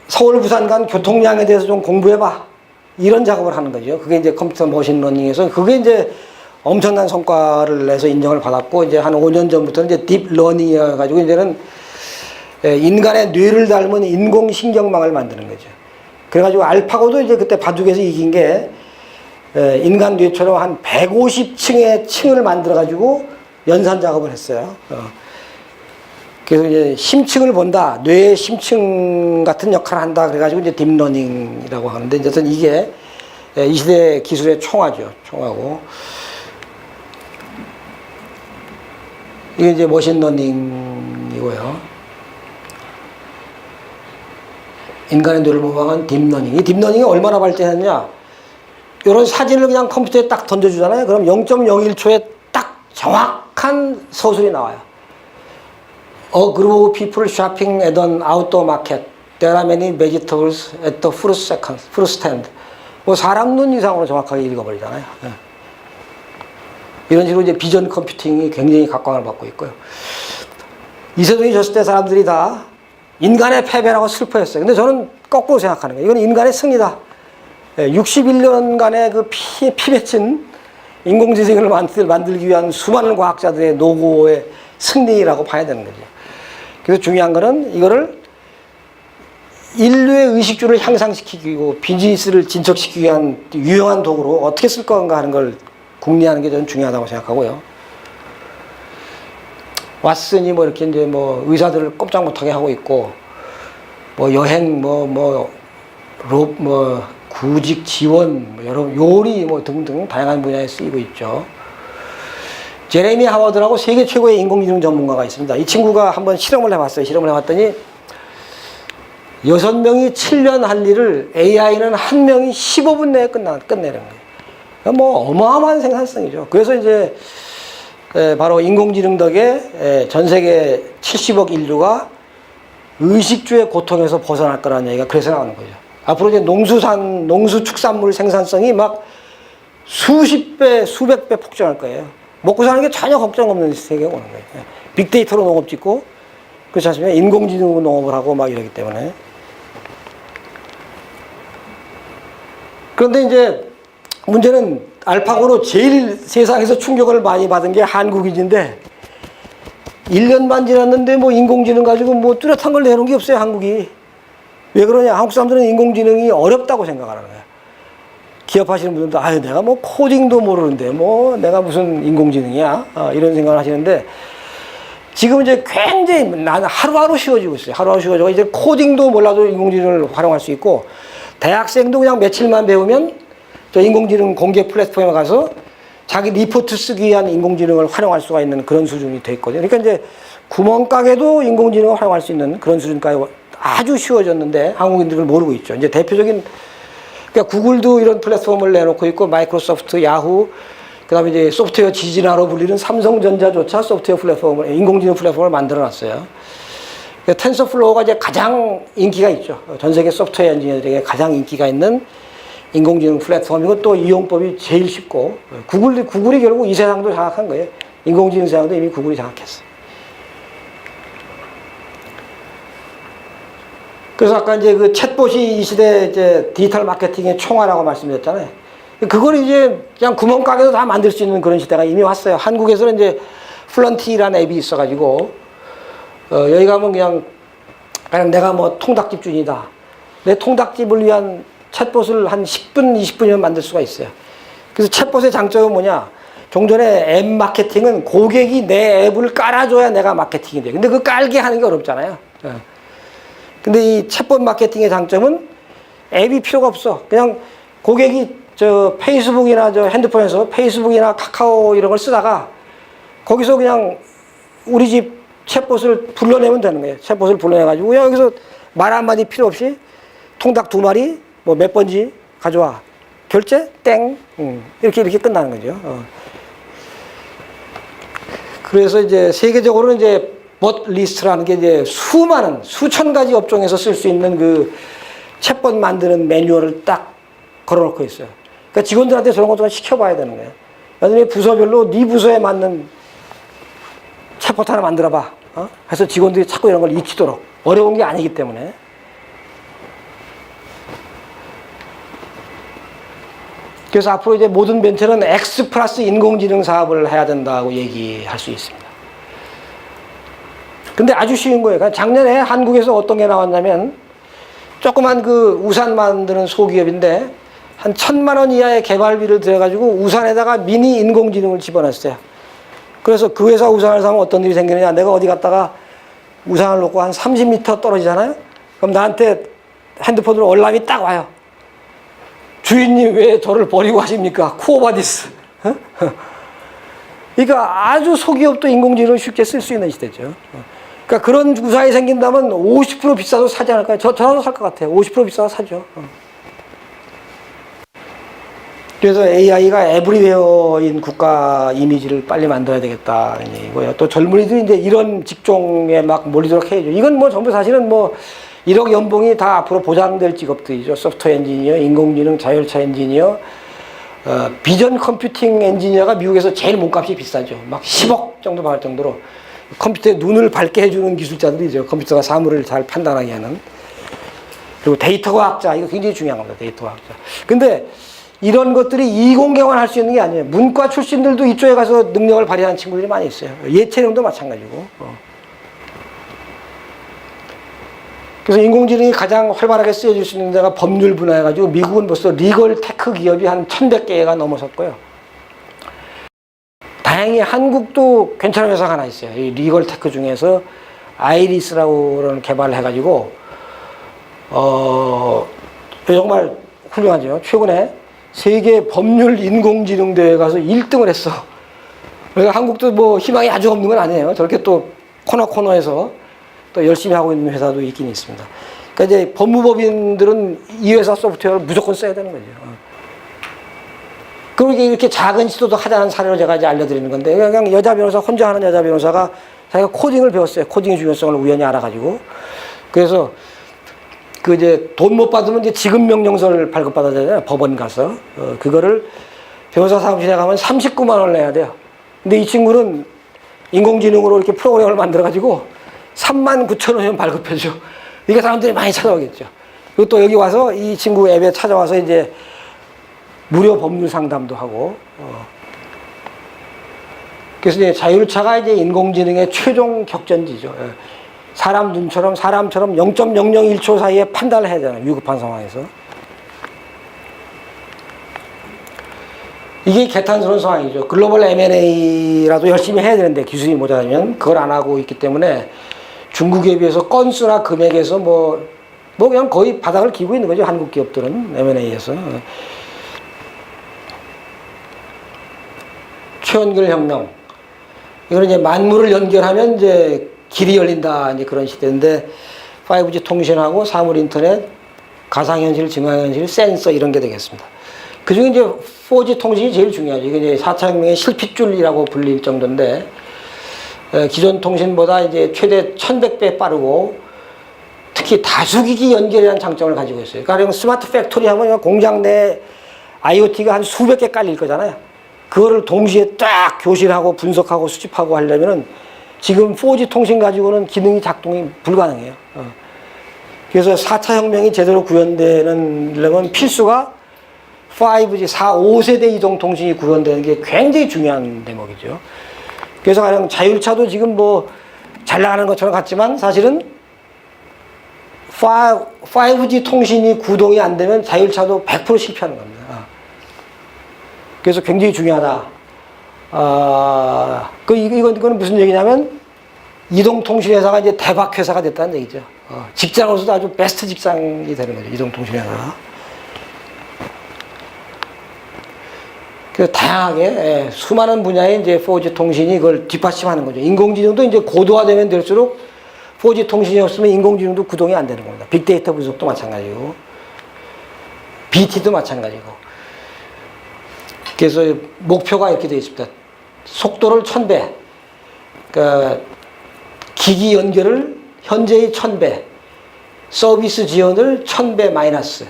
서울 부산 간 교통량에 대해서 좀 공부해봐. 이런 작업을 하는 거죠. 그게 이제 컴퓨터 머신러닝에서 그게 이제 엄청난 성과를 내서 인정을 받았고 이제 한 5년 전부터는 이제 딥러닝이어가지고 이제는 인간의 뇌를 닮은 인공신경망을 만드는 거죠. 그래가지고 알파고도 이제 그때 바둑에서 이긴 게 인간 뇌처럼 한 150층의 층을 만들어가지고 연산 작업을 했어요. 그래서 이제 심층을 본다, 뇌의 심층 같은 역할을 한다. 그래가지고 이제 딥러닝이라고 하는데, 어쨌든 이게 이 시대 기술의 총화죠. 총화고. 이게 이제 머신러닝이고요. 인간의 뇌를 모방한 딥러닝. 이 딥러닝이 얼마나 발전했냐? 이런 사진을 그냥 컴퓨터에 딱 던져주잖아요. 그럼 0.01초에 딱 정확한 서술이 나와요. A group of people shopping at an outdoor market. There are many vegetables at the fruit stand. 뭐 사람 눈 이상으로 정확하게 읽어버리잖아요. 이런 식으로 이제 비전 컴퓨팅이 굉장히 각광을 받고 있고요. 이세동이 졌을 때 사람들이 다 인간의 패배라고 슬퍼했어요. 근데 저는 거꾸로 생각하는 거예요. 이건 인간의 승리다. 61년간의 그 피 맺힌 인공지능을 만들기 위한 수많은 과학자들의 노고의 승리라고 봐야 되는 거죠. 그래서 중요한 거는 이거를 인류의 의식주를 향상시키고 비즈니스를 진척시키기 위한 유용한 도구로 어떻게 쓸 건가 하는 걸 궁리하는 게 저는 중요하다고 생각하고요. 왓슨이 뭐 이렇게 이제 뭐 의사들을 꼼짝 못하게 하고 있고, 뭐 여행, 구직 지원, 뭐 여러 요리 뭐 등등 다양한 분야에 쓰이고 있죠. 제레미 하워드라고 세계 최고의 인공지능 전문가가 있습니다. 이 친구가 한번 실험을 해봤어요. 실험을 해봤더니 6명이 7년 할 일을 AI는 1명이 15분 내에 끝내는 거예요. 뭐 어마어마한 생산성이죠. 그래서 이제 바로 인공지능 덕에 전 세계 70억 인류가 의식주의 고통에서 벗어날 거라는 얘기가 그래서 나오는 거죠. 앞으로 이제 농수축산물 생산성이 막 수십 배, 수백 배 폭증할 거예요. 먹고 사는 게 전혀 걱정 없는 세계가 오는 거예요. 빅데이터로 농업 짓고, 그렇지 않습니까? 인공지능으로 농업을 하고 막 이러기 때문에. 그런데 이제 문제는 알파고로 제일 세상에서 충격을 많이 받은 게 한국인인데 1년만 지났는데 뭐 인공지능 가지고 뭐 뚜렷한 걸 내놓은 게 없어요, 한국이. 왜 그러냐? 한국 사람들은 인공지능이 어렵다고 생각하는 거야. 기업하시는 분들도 아유 내가 뭐 코딩도 모르는데 뭐 내가 무슨 인공지능이야 이런 생각을 하시는데 지금 이제 굉장히 나는 하루하루 쉬워지고 있어요. 하루하루 쉬워지고 이제 코딩도 몰라도 인공지능을 활용할 수 있고 대학생도 그냥 며칠만 배우면 저 인공지능 공개 플랫폼에 가서 자기 리포트 쓰기 위한 인공지능을 활용할 수가 있는 그런 수준이 돼 있거든요. 그러니까 이제 구멍가게도 인공지능을 활용할 수 있는 그런 수준까지 아주 쉬워졌는데 한국인들은 모르고 있죠. 이제 대표적인 그러니까 구글도 이런 플랫폼을 내놓고 있고 마이크로소프트, 야후, 그다음에 이제 소프트웨어 지진화로 불리는 삼성전자조차 소프트웨어 플랫폼을 인공지능 플랫폼을 만들어놨어요. 그러니까 텐서플로우가 이제 가장 인기가 있죠. 전 세계 소프트웨어 엔지니어들에게 가장 인기가 있는 인공지능 플랫폼이고 또 이용법이 제일 쉽고 구글이 결국 이 세상도 장악한 거예요. 인공지능 세상도 이미 구글이 장악했어요. 그래서 아까 이제 그 챗봇이 이 시대 이제 디지털 마케팅의 총알이라고 말씀드렸잖아요. 그걸 이제 그냥 구멍가게도 다 만들 수 있는 그런 시대가 이미 왔어요. 한국에서는 이제 플런티라는 앱이 있어가지고 여기 가면 그냥 내가 뭐 통닭집 주인이다. 내 통닭집을 위한 챗봇을 한 10분, 20분이면 만들 수가 있어요. 그래서 챗봇의 장점은 뭐냐? 종전에 앱 마케팅은 고객이 내 앱을 깔아줘야 내가 마케팅이 돼. 근데 그 깔게 하는 게 어렵잖아요. 근데 이 챗봇 마케팅의 장점은 앱이 필요가 없어. 그냥 고객이 저 페이스북이나 저 핸드폰에서 페이스북이나 카카오 이런 걸 쓰다가 거기서 그냥 우리 집 챗봇을 불러내면 되는 거예요. 챗봇을 불러내가지고 여기서 말 한마디 필요 없이 통닭 2마리 뭐 몇 번지 가져와. 결제? 땡. 이렇게 끝나는 거죠. 그래서 이제 세계적으로는 이제 봇 리스트라는 게 이제 수천 가지 업종에서 쓸 수 있는 그 챗봇 만드는 매뉴얼을 딱 걸어놓고 있어요. 그러니까 직원들한테 저런 것도 시켜봐야 되는 거예요. 나중에 부서별로 네 부서에 맞는 챗봇 하나 만들어봐. 해서 직원들이 자꾸 이런 걸 익히도록. 어려운 게 아니기 때문에. 그래서 앞으로 이제 모든 벤처는 X 플러스 인공지능 사업을 해야 된다고 얘기할 수 있습니다. 근데 아주 쉬운 거예요. 그러니까 작년에 한국에서 어떤 게 나왔냐면 조그만 그 우산 만드는 소기업인데 한 1,000만 원 이하의 개발비를 들여가지고 우산에다가 미니 인공지능을 집어넣었어요. 그래서 그 회사 우산을 사면 어떤 일이 생기느냐. 내가 어디 갔다가 우산을 놓고 한 30m 떨어지잖아요. 그럼 나한테 핸드폰으로 알람이 딱 와요. 주인님 왜 저를 버리고 가십니까? 쿠오바디스. 그러니까 아주 소기업도 인공지능을 쉽게 쓸 수 있는 시대죠. 그러니까 그런 우산이 생긴다면 50% 비싸도 사지 않을까요? 저라도 살 것 같아요. 50% 비싸도 사죠. 그래서 AI가 에브리웨어인 국가 이미지를 빨리 만들어야 되겠다는 얘기고요. 또 젊은이들이 이제 이런 직종에 막 몰리도록 해야죠. 이건 뭐 전부 사실은 뭐 1억 연봉이 다 앞으로 보장될 직업들이죠. 소프트웨어 엔지니어, 인공지능, 자율차 엔지니어, 비전 컴퓨팅 엔지니어가 미국에서 제일 몸값이 비싸죠. 막 10억 정도 받을 정도로 컴퓨터에 눈을 밝게 해주는 기술자들이죠. 컴퓨터가 사물을 잘 판단하게 하는. 그리고 데이터 과학자, 이거 굉장히 중요한 겁니다. 데이터 과학자. 근데 이런 것들이 이공계만 할 수 있는 게 아니에요. 문과 출신들도 이쪽에 가서 능력을 발휘하는 친구들이 많이 있어요. 예체능도 마찬가지고. 그래서 인공지능이 가장 활발하게 쓰여질 수 있는 데가 법률 분야여가지고 미국은 벌써 리걸 테크 기업이 한 1,100개가 넘어섰고요. 다행히 한국도 괜찮은 회사가 하나 있어요. 이 리걸 테크 중에서 아이리스라고 개발을 해가지고 정말 훌륭하죠. 최근에 세계 법률 인공지능 대회에 가서 1등을 했어. 그러니까 한국도 뭐 희망이 아주 없는 건 아니에요. 저렇게 또 코너에서 또 열심히 하고 있는 회사도 있긴 있습니다. 그러니까 이제 법무법인들은 이 회사 소프트웨어를 무조건 써야 되는 거죠. 그리고 이렇게 작은 시도도 하자는 사례로 제가 이제 알려드리는 건데, 그냥 여자 변호사, 혼자 하는 여자 변호사가 자기가 코딩을 배웠어요. 코딩의 중요성을 우연히 알아가지고. 그래서 그 이제 돈 못 받으면 이제 지급 명령서를 발급받아야 법원 가서. 그거를 변호사 사무실에 가면 39만 원을 내야 돼요. 근데 이 친구는 인공지능으로 이렇게 프로그램을 만들어가지고 3만 9천 원이면 발급해줘. 이게 사람들이 많이 찾아오겠죠. 그리고 또 여기 와서 이 친구 앱에 찾아와서 이제 무료 법률 상담도 하고. 그래서 이제 자율차가 이제 인공지능의 최종 격전지죠. 예. 사람처럼 0.001초 사이에 판단을 해야 되잖아요. 위급한 상황에서. 이게 개탄스러운 상황이죠. 글로벌 M&A라도 열심히 해야 되는데 기술이 모자라면 그걸 안 하고 있기 때문에 중국에 비해서 건수나 금액에서 뭐 그냥 거의 바닥을 기고 있는 거죠. 한국 기업들은 M&A에서. 최연결 혁명. 이거는 이제 만물을 연결하면 이제 길이 열린다. 이제 그런 시대인데 5G 통신하고 사물 인터넷, 가상현실, 증강현실, 센서 이런 게 되겠습니다. 그 중에 이제 4G 통신이 제일 중요하죠. 이게 이제 4차 혁명의 실핏줄이라고 불릴 정도인데, 기존 통신보다 이제 최대 1100배 빠르고, 특히 다수기기 연결이라는 장점을 가지고 있어요. 그러니까 스마트 팩토리 하면 공장 내 IoT가 한 수백 개 깔릴 거잖아요. 그거를 동시에 딱 교실하고 분석하고 수집하고 하려면은 지금 4G 통신 가지고는 기능이 작동이 불가능해요. 그래서 4차 혁명이 제대로 구현되려면 필수가 5G, 5세대 이동통신이 구현되는 게 굉장히 중요한 대목이죠. 그래서 가령 자율차도 지금 뭐 잘 나가는 것처럼 같지만 사실은 5G 통신이 구동이 안 되면 자율차도 100% 실패하는 겁니다. 그래서 굉장히 중요하다. 이건 무슨 얘기냐면 이동통신회사가 이제 대박회사가 됐다는 얘기죠. 직장으로서도 아주 베스트 직장이 되는 거죠. 이동통신회사가. 다양하게 수많은 분야의 이제 4G 통신이 그걸 뒷받침하는 거죠. 인공지능도 이제 고도화되면 될수록 4G 통신이 없으면 인공지능도 구동이 안 되는 겁니다. 빅데이터 분석도 마찬가지고, BT도 마찬가지고. 그래서 목표가 이렇게 되어 있습니다. 속도를 1000배, 그러니까 기기 연결을 현재의 1000배, 서비스 지원을 1000배 마이너스,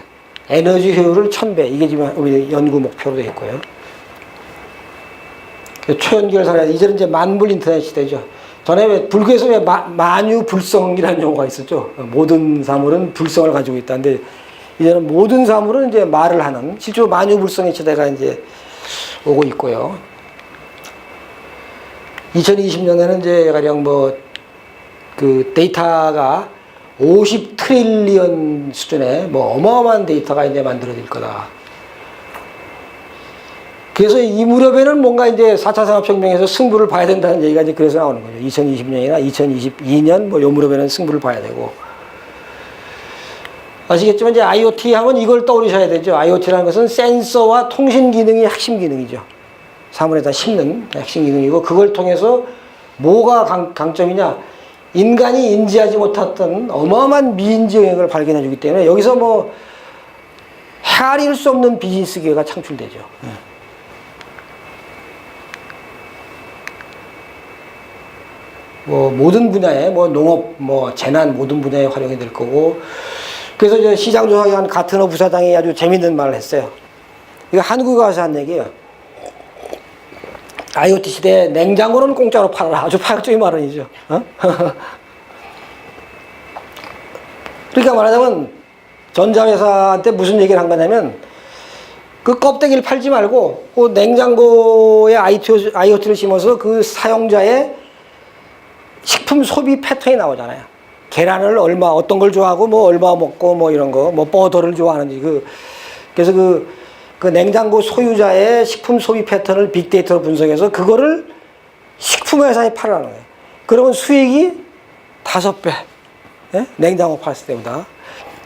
에너지 효율을 1000배. 이게 지금 우리 연구 목표로 되어 있고요. 초연결 사례, 이제는 이제 만물 인터넷 시대죠. 전에 왜 불교에서 왜 만유불성이라는 용어가 있었죠. 모든 사물은 불성을 가지고 있다는데, 이제는 모든 사물은 이제 말을 하는, 실제로 만유불성의 시대가 이제 오고 있고요. 2020년에는 이제 가령 그 데이터가 50 트릴리언 수준의 어마어마한 데이터가 이제 만들어질 거다. 그래서 이 무렵에는 뭔가 이제 4차 산업혁명에서 승부를 봐야 된다는 얘기가 이제 그래서 나오는 거죠. 2020년이나 2022년 요 무렵에는 승부를 봐야 되고. 아시겠지만 이제 IoT 하면 이걸 떠올리셔야 되죠. IoT라는 것은 센서와 통신 기능이 핵심 기능이죠. 사물에다 심는 핵심 기능이고, 그걸 통해서 뭐가 강점이냐? 인간이 인지하지 못했던 어마어마한 미인지 영역을 발견해 주기 때문에 여기서 헤아릴 수 없는 비즈니스 기회가 창출되죠. 모든 분야에 농업, 재난 모든 분야에 활용이 될 거고. 그래서 이제 시장조사기관 가트너 부사장이 아주 재밌는 말을 했어요. 이거 한국에 가서 한 얘기예요. IoT 시대에 냉장고는 공짜로 팔아라. 아주 파격적인 말은이죠. 그러니까 말하자면 전자회사한테 무슨 얘기를 한 거냐면, 그 껍데기를 팔지 말고 그 냉장고에 IoT를 심어서 그 사용자의 식품 소비 패턴이 나오잖아요. 계란을 어떤 걸 좋아하고 얼마 먹고 이런 거, 버터를 좋아하는지, 그래서 그 냉장고 소유자의 식품 소비 패턴을 빅데이터로 분석해서 그거를 식품회사에 팔아는 거예요. 그러면 수익이 5배. 예? 냉장고 팔았을 때보다.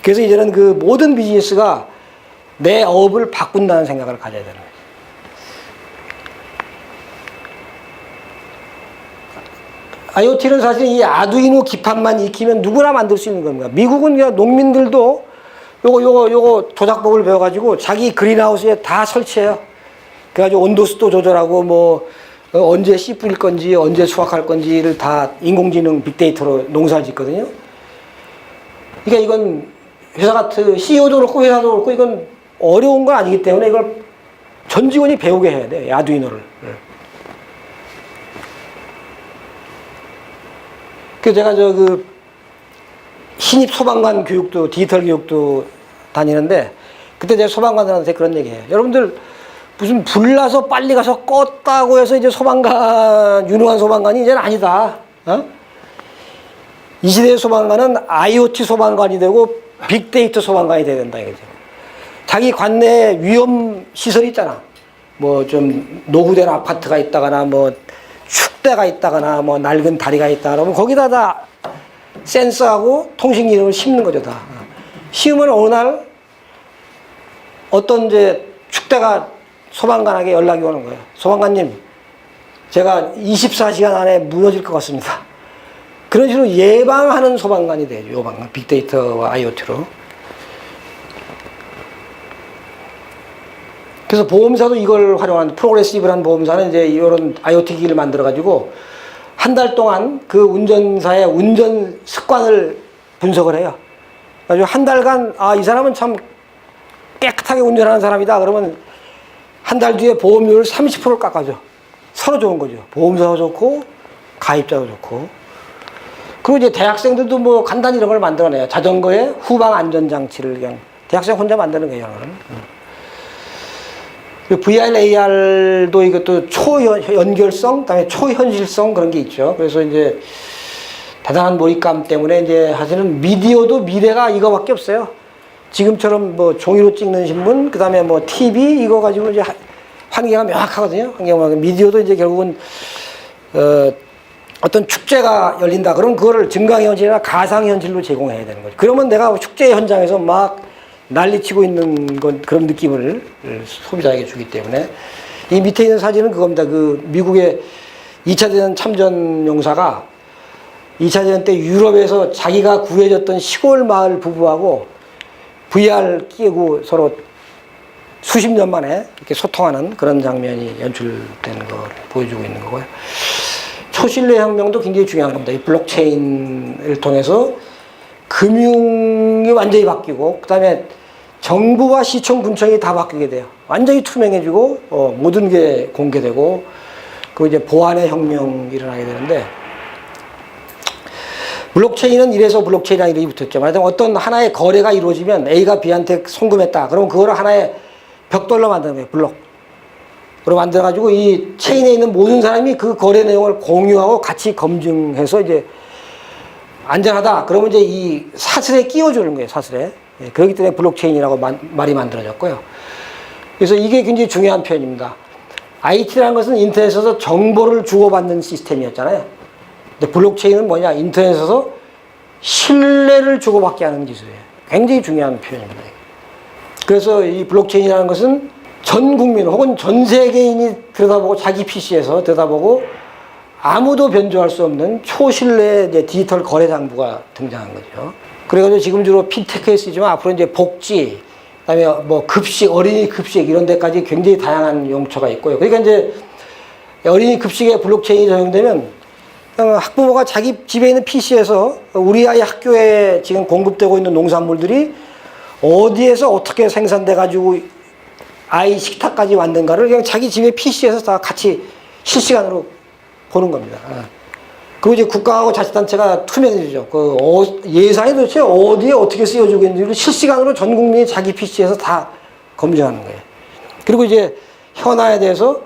그래서 이제는 그 모든 비즈니스가 내 업을 바꾼다는 생각을 가져야 되는 거예요. IoT는 사실 이 아두이노 기판만 익히면 누구나 만들 수 있는 겁니다. 미국은 그냥 농민들도 요거 조작법을 배워가지고 자기 그린하우스에 다 설치해요. 그래가지고 온도수도 조절하고 뭐 언제 씨 뿌릴 건지 언제 수확할 건지를 다 인공지능 빅데이터로 농사를 짓거든요. 그러니까 이건 회사 같은 CEO도 그렇고 회사도 그렇고 이건 어려운 건 아니기 때문에 이걸 전 직원이 배우게 해야 돼요. 아두이노를. 그래서 제가 그 신입 소방관 교육도 디지털 교육도 다니는데 그때 제가 소방관들한테 그런 얘기해요. 여러분들 무슨 불나서 빨리 가서 껐다고 해서 이제 소방관 유능한 소방관이 이제는 아니다. 어? 이 시대의 소방관은 IoT 소방관이 되고 빅데이터 소방관이 돼야 된다 이거죠. 자기 관내에 위험 시설이 있잖아. 뭐 좀 노후된 아파트가 있다거나 뭐 축대가 있다거나 뭐 낡은 다리가 있다거나 그러면 거기다 다 센서하고 통신 기능을 심는 거죠 다. 심으면 어느 날 어떤 이제 축대가 소방관에게 연락이 오는 거예요. 소방관님, 제가 24시간 안에 무너질 것 같습니다. 그런 식으로 예방하는 소방관이 되죠. 예방, 빅데이터와 IoT로. 그래서 보험사도 이걸 활용한 프로그레시브라는 보험사는 이제 이런 IoT 기기를 만들어가지고 한 달 동안 그 운전사의 운전 습관을 분석을 해요. 그래서 한 달간 이 사람은 참 깨끗하게 운전하는 사람이다. 그러면 한 달 뒤에 보험료를 30% 깎아줘. 서로 좋은 거죠. 보험사도 좋고 가입자도 좋고. 그리고 이제 대학생들도 뭐 간단히 이런 걸 만들어내요. 자전거에 후방 안전장치를 그냥 대학생 혼자 만드는 거예요. VR, AR도 이것도 초연결성, 그다음에 초현실성 그런 게 있죠. 그래서 이제 대단한 몰입감 때문에 이제 사실은 미디어도 미래가 이거밖에 없어요. 지금처럼 뭐 종이로 찍는 신문, 그다음에 뭐 TV 이거 가지고 이제 한계가 명확하거든요. 한계가 미디어도 이제 결국은 어떤 축제가 열린다. 그럼 그거를 증강현실이나 가상현실로 제공해야 되는 거죠. 그러면 내가 축제 현장에서 막 난리치고 있는 그런 느낌을 소비자에게 주기 때문에 이 밑에 있는 사진은 그겁니다. 그 미국의 2차 대전 참전 용사가 2차 대전 때 유럽에서 자기가 구해졌던 시골 마을 부부하고 VR 끼고 서로 수십 년 만에 이렇게 소통하는 그런 장면이 연출된 걸 보여주고 있는 거고요. 초신뢰 혁명도 굉장히 중요한 겁니다. 이 블록체인을 통해서 금융이 완전히 바뀌고 그다음에 정부와 시청 군청이 다 바뀌게 돼요. 완전히 투명해지고 모든 게 공개되고 그 이제 보안의 혁명이 일어나게 되는데 블록체인은 이래서 블록체인이라는 이름이 붙었죠. 말하자면 어떤 하나의 거래가 이루어지면 A가 B한테 송금했다. 그럼 그거를 하나의 벽돌로 만드는 거예요. 블록으로 만들어가지고 이 체인에 있는 모든 사람이 그 거래 내용을 공유하고 같이 검증해서 이제 안전하다. 그러면 이제 이 사슬에 끼워주는 거예요. 사슬에. 예, 그렇기 때문에 블록체인이라고 말이 만들어졌고요. 그래서 이게 굉장히 중요한 표현입니다. IT라는 것은 인터넷에서 정보를 주고받는 시스템이었잖아요. 근데 블록체인은 뭐냐? 인터넷에서 신뢰를 주고받게 하는 기술이에요. 굉장히 중요한 표현입니다. 그래서 이 블록체인이라는 것은 전 국민 혹은 전 세계인이 들여다보고 자기 PC에서 들여다보고 아무도 변조할 수 없는 초신뢰의 디지털 거래 장부가 등장한 거죠. 그래가지고 지금 주로 핀테크에 쓰지만 앞으로 이제 복지, 그다음에 뭐 급식, 어린이 급식 이런 데까지 굉장히 다양한 용처가 있고요. 그러니까 이제 어린이 급식에 블록체인이 적용되면 학부모가 자기 집에 있는 PC에서 우리 아이 학교에 지금 공급되고 있는 농산물들이 어디에서 어떻게 생산돼 가지고 아이 식탁까지 왔는가를 그냥 자기 집에 PC에서 다 같이 실시간으로 보는 겁니다. 그리고 이제 국가하고 자치단체가 투명해지죠. 그 예산이 도대체 어디에 어떻게 쓰여지고 있는지를 실시간으로 전 국민이 자기 PC에서 다 검증하는 거예요. 그리고 이제 현안에 대해서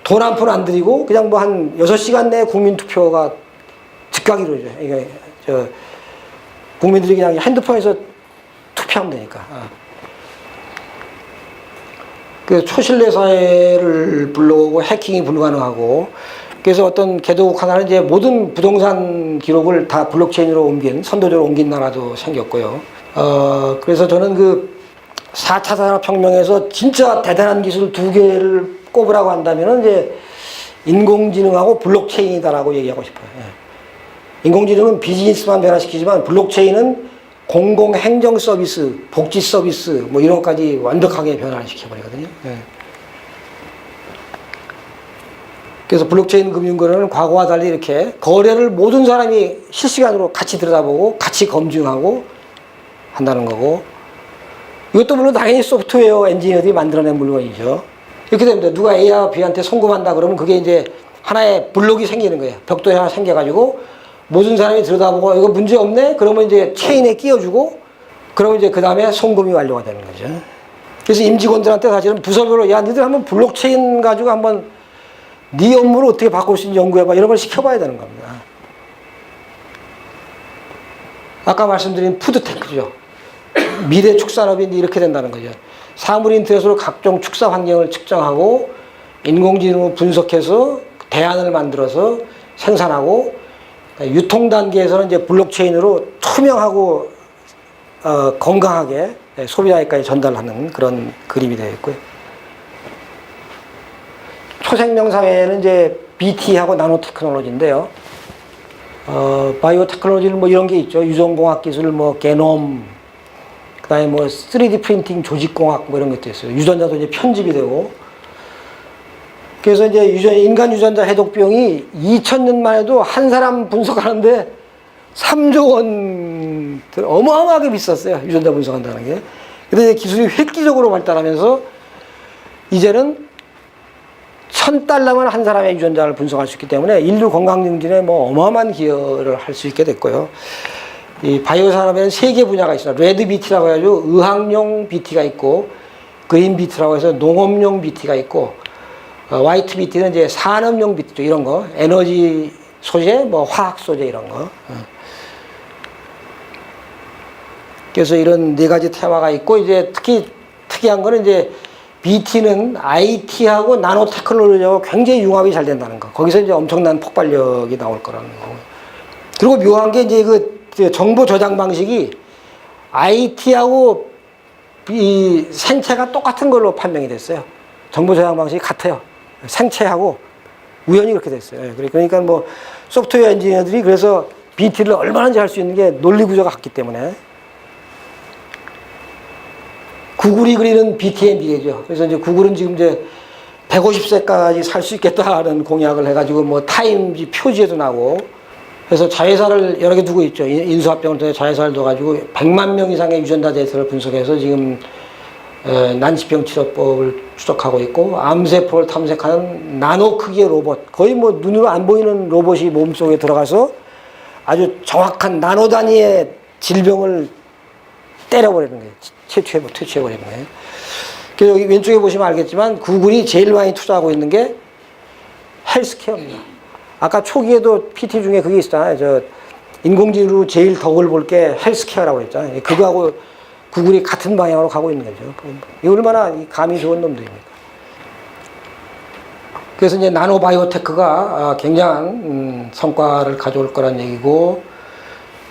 돈 한 푼 안 들이고 그냥 뭐 한 6시간 내에 국민투표가 즉각 이루어져요. 이게 국민들이 그냥 핸드폰에서 투표하면 되니까. 그 초신뢰 사회를 불러오고 해킹이 불가능하고 그래서 어떤 개도국 하나는 이제 모든 부동산 기록을 다 블록체인으로 옮긴, 선도적으로 옮긴 나라도 생겼고요. 그래서 저는 그 4차 산업혁명에서 진짜 대단한 기술 두 개를 꼽으라고 한다면은 이제 인공지능하고 블록체인이다라고 얘기하고 싶어요. 인공지능은 비즈니스만 변화시키지만 블록체인은 공공행정 서비스, 복지 서비스 뭐 이런 것까지 완벽하게 변화를 시켜버리거든요. 그래서 블록체인 금융거래는 과거와 달리 이렇게 거래를 모든 사람이 실시간으로 같이 들여다보고 같이 검증하고 한다는 거고, 이것도 물론 당연히 소프트웨어 엔지니어들이 만들어낸 물건이죠. 이렇게 됩니다. 누가 A와 B한테 송금한다 그러면 그게 이제 하나의 블록이 생기는 거예요. 벽돌이 하나 생겨가지고 모든 사람이 들여다보고 이거 문제 없네? 그러면 이제 체인에 끼워주고, 그러면 이제 그 다음에 송금이 완료가 되는 거죠. 그래서 임직원들한테 사실은 부서별로 야 니들 한번 블록체인 가지고 한번 네 업무를 어떻게 바꿀 수 있는지 연구해봐, 이런 걸 시켜봐야 되는 겁니다. 아까 말씀드린 푸드테크죠. 미래 축산업이 이렇게 된다는 거죠. 사물 인터넷으로 각종 축사 환경을 측정하고 인공지능으로 분석해서 대안을 만들어서 생산하고, 유통 단계에서는 이제 블록체인으로 투명하고 건강하게 소비자에까지 전달하는 그런 그림이 되어 있고요. 초생명 사회는 이제 BT하고 나노 테크놀로지인데요. 바이오 테크놀로지는 뭐 이런 게 있죠. 유전공학 기술, 뭐 게놈, 그다음에 뭐 3D 프린팅, 조직공학 뭐 이런 것도 있어요. 유전자도 이제 편집이 되고. 그래서 이제 인간 유전자 해독병이 2000년만 해도 한 사람 분석하는데 3조 원 어마어마하게 비쌌어요. 유전자 분석한다는 게. 근데 기술이 획기적으로 발달하면서 이제는 $1000만 한 사람의 유전자를 분석할 수 있기 때문에 인류 건강 증진에 뭐 어마어마한 기여를 할 수 있게 됐고요. 이 바이오 산업에는 3개 분야가 있어요. 레드 BT라고 해가지고 의학용 BT가 있고, 그린 BT라고 해서 농업용 BT가 있고, 화이트 BT는 이제 산업용 BT죠. 이런 거. 에너지 소재, 뭐 화학 소재 이런 거. 그래서 이런 4가지 테마가 있고, 이제 특히 특이한 거는 이제 BT는 IT하고 나노 테크놀로지하고 굉장히 융합이 잘 된다는 거. 거기서 이제 엄청난 폭발력이 나올 거라는 거. 그리고 묘한 게 이제 그 정보 저장 방식이 IT하고 이 생체가 똑같은 걸로 판명이 됐어요. 정보 저장 방식이 같아요. 생체하고 우연히 그렇게 됐어요. 그러니까 뭐 소프트웨어 엔지니어들이 그래서 BT를 얼마든지 할 수 있는 게 논리 구조가 같기 때문에. 구글이 그리는 BT의 미래죠. 그래서 이제 구글은 지금 이제 150세까지 살 수 있겠다는 공약을 해가지고 뭐 타임지 표지에도 나고, 그래서 자회사를 여러 개 두고 있죠. 인수합병을 통해 자회사를 둬가지고 100만 명 이상의 유전자 데이터를 분석해서 지금 난치병 치료법을 추적하고 있고, 암세포를 탐색하는 나노 크기의 로봇, 거의 뭐 눈으로 안 보이는 로봇이 몸속에 들어가서 아주 정확한 나노 단위의 질병을 때려버리는 거예요. 퇴치해버리는 거예요. 그래서 여기 왼쪽에 보시면 알겠지만 구글이 제일 많이 투자하고 있는 게 헬스케어입니다. 아까 초기에도 PT 중에 그게 있잖아요. 저 인공지능으로 제일 덕을 볼 게 헬스케어라고 했잖아요. 그거하고 구글이 같은 방향으로 가고 있는 거죠. 이 얼마나 감이 좋은 놈들입니까? 그래서 이제 나노 바이오테크가 굉장한 성과를 가져올 거란 얘기고,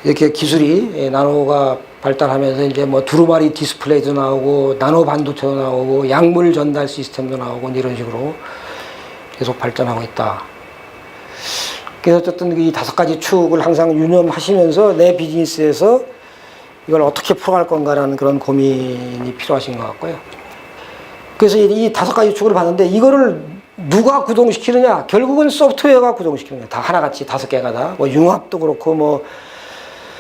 이렇게 기술이 나노가 발달하면서 이제 뭐 두루마리 디스플레이도 나오고, 나노 반도체도 나오고, 약물 전달 시스템도 나오고, 이런 식으로 계속 발전하고 있다. 그래서 어쨌든 이 5가지 축을 항상 유념하시면서 내 비즈니스에서 이걸 어떻게 풀어갈 건가라는 그런 고민이 필요하신 것 같고요. 그래서 이 5가지 축을 봤는데 이거를 누가 구동시키느냐? 결국은 소프트웨어가 구동시키는 거예요. 다 하나같이 5개가 다. 뭐 융합도 그렇고, 뭐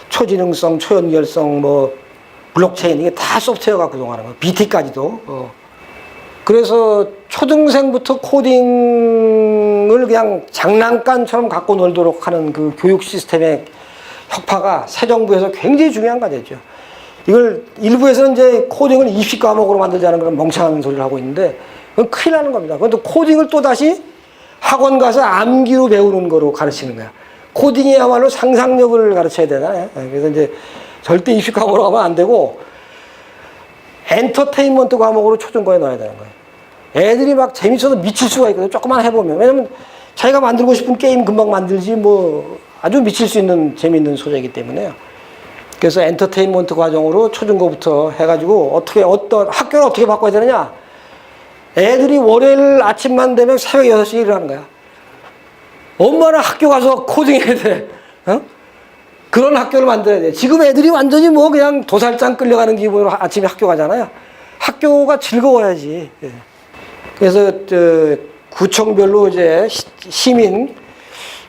초지능성, 초연결성, 뭐 블록체인, 이게 다 소프트웨어가 구동하는 거예요. BT까지도. 그래서 초등생부터 코딩을 그냥 장난감처럼 갖고 놀도록 하는 그 교육 시스템의 혁파가 새 정부에서 굉장히 중요한 과제죠. 이걸 일부에서는 이제 코딩을 입시 과목으로 만들자는 그런 멍청한 소리를 하고 있는데, 그건 큰일 나는 겁니다. 그런데 코딩을 또 다시 학원 가서 암기로 배우는 거로 가르치는 거야. 코딩이야말로 상상력을 가르쳐야 되잖아요. 그래서 이제 절대 입시 과목으로 가면 안 되고 엔터테인먼트 과목으로 초중고에 넣어야 되는 거예요. 애들이 막 재밌어서 미칠 수가 있거든요. 조금만 해보면. 왜냐면 자기가 만들고 싶은 게임 금방 만들지 뭐 아주 미칠 수 있는 재밌는 소재이기 때문에요. 그래서 엔터테인먼트 과정으로 초중고부터 해가지고 어떤 학교를 어떻게 바꿔야 되느냐. 애들이 월요일 아침만 되면 새벽 6시에 일어나는 거야. 엄마는 학교 가서 코딩해야 돼. 그런 학교를 만들어야 돼. 지금 애들이 완전히 뭐 그냥 도살장 끌려가는 기분으로 아침에 학교 가잖아요. 학교가 즐거워야지. 그래서 구청별로 이제 시민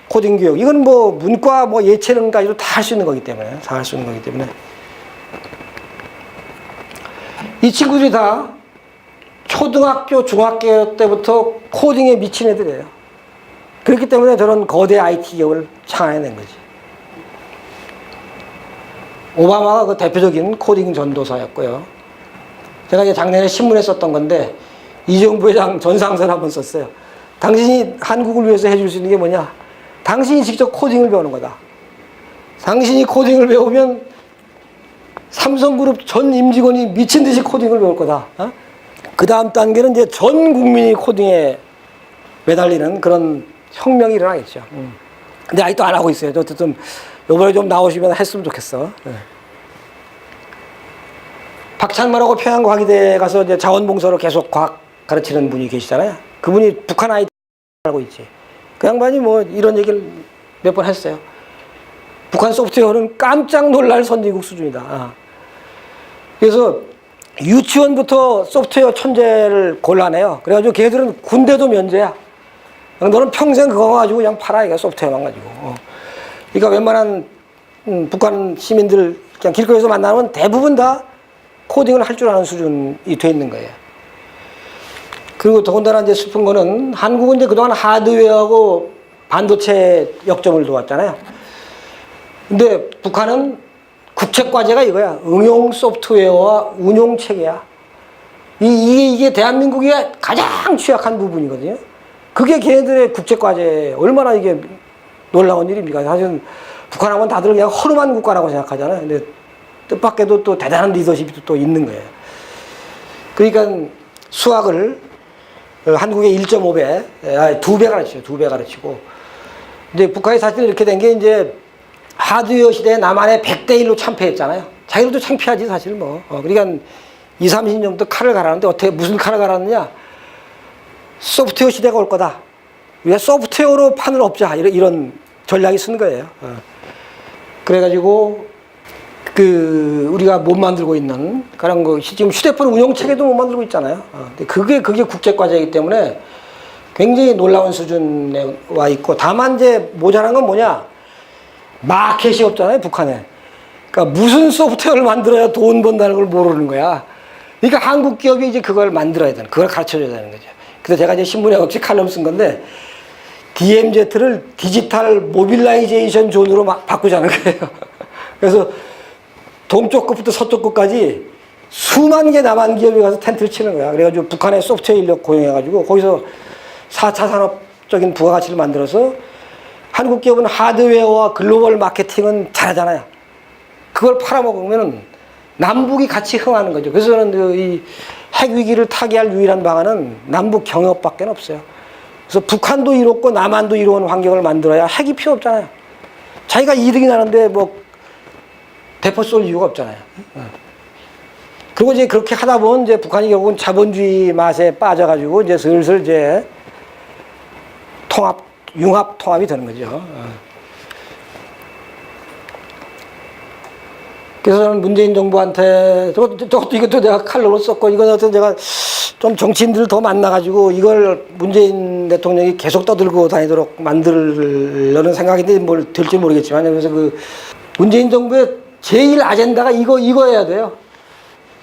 코딩 교육. 이건 뭐 문과 뭐 예체능까지도 다 할 수 있는 거기 때문에, 다 할 수 있는 거기 때문에. 이 친구들이 다 초등학교, 중학교 때부터 코딩에 미친 애들이에요. 그렇기 때문에 저런 거대 IT 기업을 창안해낸 거지. 오바마가 그 대표적인 코딩 전도사였고요. 제가 이제 작년에 신문에 썼던 건데, 이정부 회장 전상선 한번 썼어요. 당신이 한국을 위해서 해줄 수 있는 게 뭐냐? 당신이 직접 코딩을 배우는 거다. 당신이 코딩을 배우면 삼성그룹 전 임직원이 미친 듯이 코딩을 배울 거다. 어? 그 다음 단계는 이제 전 국민이 코딩에 매달리는 그런 혁명이 일어나겠죠. 근데 아직도 안 하고 있어요. 어쨌든 요번에 좀 나오시면 했으면 좋겠어. 박찬만하고 평양과학의대에 가서 이제 자원봉사로 계속 과학 가르치는 분이 계시잖아요. 그분이 북한 아이디 알고 있지. 그 양반이 뭐 이런 얘기를 몇 번 했어요. 북한 소프트웨어는 깜짝 놀랄 선진국 수준이다. 그래서 유치원부터 소프트웨어 천재를 골라내요. 그래가지고 걔들은 군대도 면제야. 너는 평생 그거 가지고 그냥 팔아, 이게 소프트웨어만 가지고. 그러니까 웬만한 북한 시민들 그냥 길거리에서 만나면 대부분 다 코딩을 할 줄 아는 수준이 돼 있는 거예요. 그리고 더군다나 이제 슬픈 거는 한국은 이제 그동안 하드웨어하고 반도체 역점을 두었잖아요. 근데 북한은 국책과제가 이거야. 응용 소프트웨어와 운용 체계야. 이게 대한민국의 가장 취약한 부분이거든요. 그게 걔네들의 국책과제, 얼마나 이게 놀라운 일입니까? 사실은 북한하면 다들 그냥 허름한 국가라고 생각하잖아요. 근데 뜻밖에도 또 대단한 리더십이 또 있는 거예요. 그러니까 수학을 한국의 1.5배, 2배 가르치죠. 2배 가르치고. 근데 북한이 사실 이렇게 된 게 이제 하드웨어 시대에 남한에 100대 1로 참패했잖아요. 자기들도 창피하지, 사실 뭐. 그러니까 20, 30년부터 칼을 갈았는데 어떻게, 무슨 칼을 갈았느냐? 소프트웨어 시대가 올 거다. 우리가 소프트웨어로 판을 엎자. 이런 전략이 쓴 거예요. 그래가지고, 우리가 못 만들고 있는 그런 거, 지금 휴대폰 운영체계도 못 만들고 있잖아요. 근데 그게 국제과제이기 때문에 굉장히 놀라운 수준에 와 있고, 다만 이제 모자란 건 뭐냐? 마켓이 없잖아요, 북한에. 그러니까 무슨 소프트웨어를 만들어야 돈 번다는 걸 모르는 거야. 그러니까 한국 기업이 이제 그걸 만들어야 되는, 그걸 가르쳐줘야 되는 거죠. 그래서 제가 이제 신문에 없이 칼럼 쓴 건데, DMZ를 디지털 모빌라이제이션 존으로 바꾸자는 거예요. 그래서 동쪽 끝부터 서쪽 끝까지 수만 개 남한 기업이 가서 텐트를 치는 거야. 그래가지고 북한의 소프트웨어 인력 고용해가지고 거기서 4차 산업적인 부가가치를 만들어서 한국 기업은 하드웨어와 글로벌 마케팅은 잘하잖아요. 그걸 팔아먹으면 남북이 같이 흥하는 거죠. 그래서 저는 이 핵위기를 타개할 유일한 방안은 남북 경협밖에 없어요. 그래서 북한도 이롭고 남한도 이로운 환경을 만들어야 핵이 필요 없잖아요. 자기가 이득이 나는데 뭐 대포 쏠 이유가 없잖아요. 그리고 이제 그렇게 하다 보면 이제 북한이 결국은 자본주의 맛에 빠져가지고 이제 슬슬 이제 융합 통합이 되는 거죠. 그래서 저는 문재인 정부한테 이것도 내가 칼럼으로 썼고, 이건 제가 좀 정치인들을 더 만나가지고 이걸 문재인 대통령이 계속 떠들고 다니도록 만들려는 생각인데 뭘 될지 모르겠지만, 그래서 문재인 정부의 제일 아젠다가 이거여야 돼요.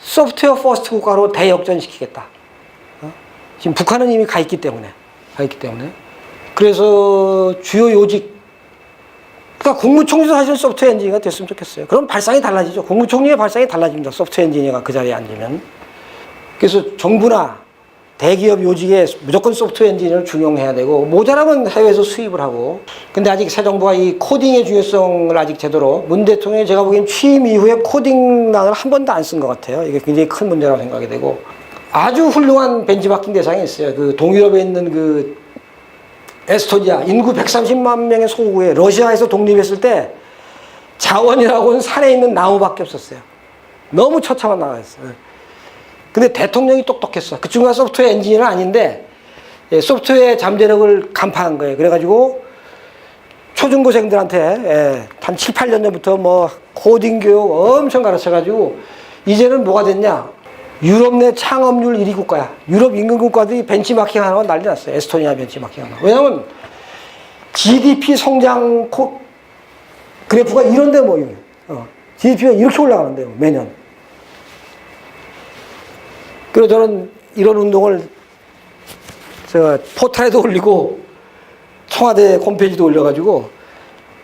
소프트웨어 퍼스트 국가로 대역전시키겠다. 지금 북한은 이미 가 있기 때문에. 그래서 주요 요직, 그러니까 국무총리도 사실 소프트웨어 엔지니어가 됐으면 좋겠어요. 그럼 발상이 달라지죠. 국무총리의 발상이 달라집니다. 소프트웨어 엔지니어가 그 자리에 앉으면. 그래서 정부나 대기업 요직에 무조건 소프트웨어 엔지니어를 중용해야 되고, 모자라면 해외에서 수입을 하고. 근데 아직 새 정부가 이 코딩의 중요성을 아직 제대로, 문 대통령이 제가 보기엔 취임 이후에 코딩란을 한 번도 안 쓴 것 같아요. 이게 굉장히 큰 문제라고 생각이 되고, 아주 훌륭한 벤치마킹 대상이 있어요. 동유럽에 있는 에스토니아, 인구 130만 명의 소국에 러시아에서 독립했을 때 자원이라고는 산에 있는 나무밖에 없었어요. 너무 처참한 나라였어요. 근데 대통령이 똑똑했어. 그 친구가 소프트웨어 엔지니어는 아닌데 소프트웨어 잠재력을 간파한 거예요. 그래가지고 초중고생들한테 한 7, 8년 전부터 뭐 코딩 교육 엄청 가르쳐가지고 이제는 뭐가 됐냐? 유럽 내 창업률 1위 국가야. 유럽 인근 국가들이 벤치마킹 하는 난리 났어요. 에스토니아 벤치마킹 하는. 왜냐면 GDP 성장 그래프가 이런데 모여요. GDP가 이렇게 올라가는데요, 매년. 그래서 저는 이런 운동을 제가 포탈에도 올리고 청와대 홈페이지도 올려가지고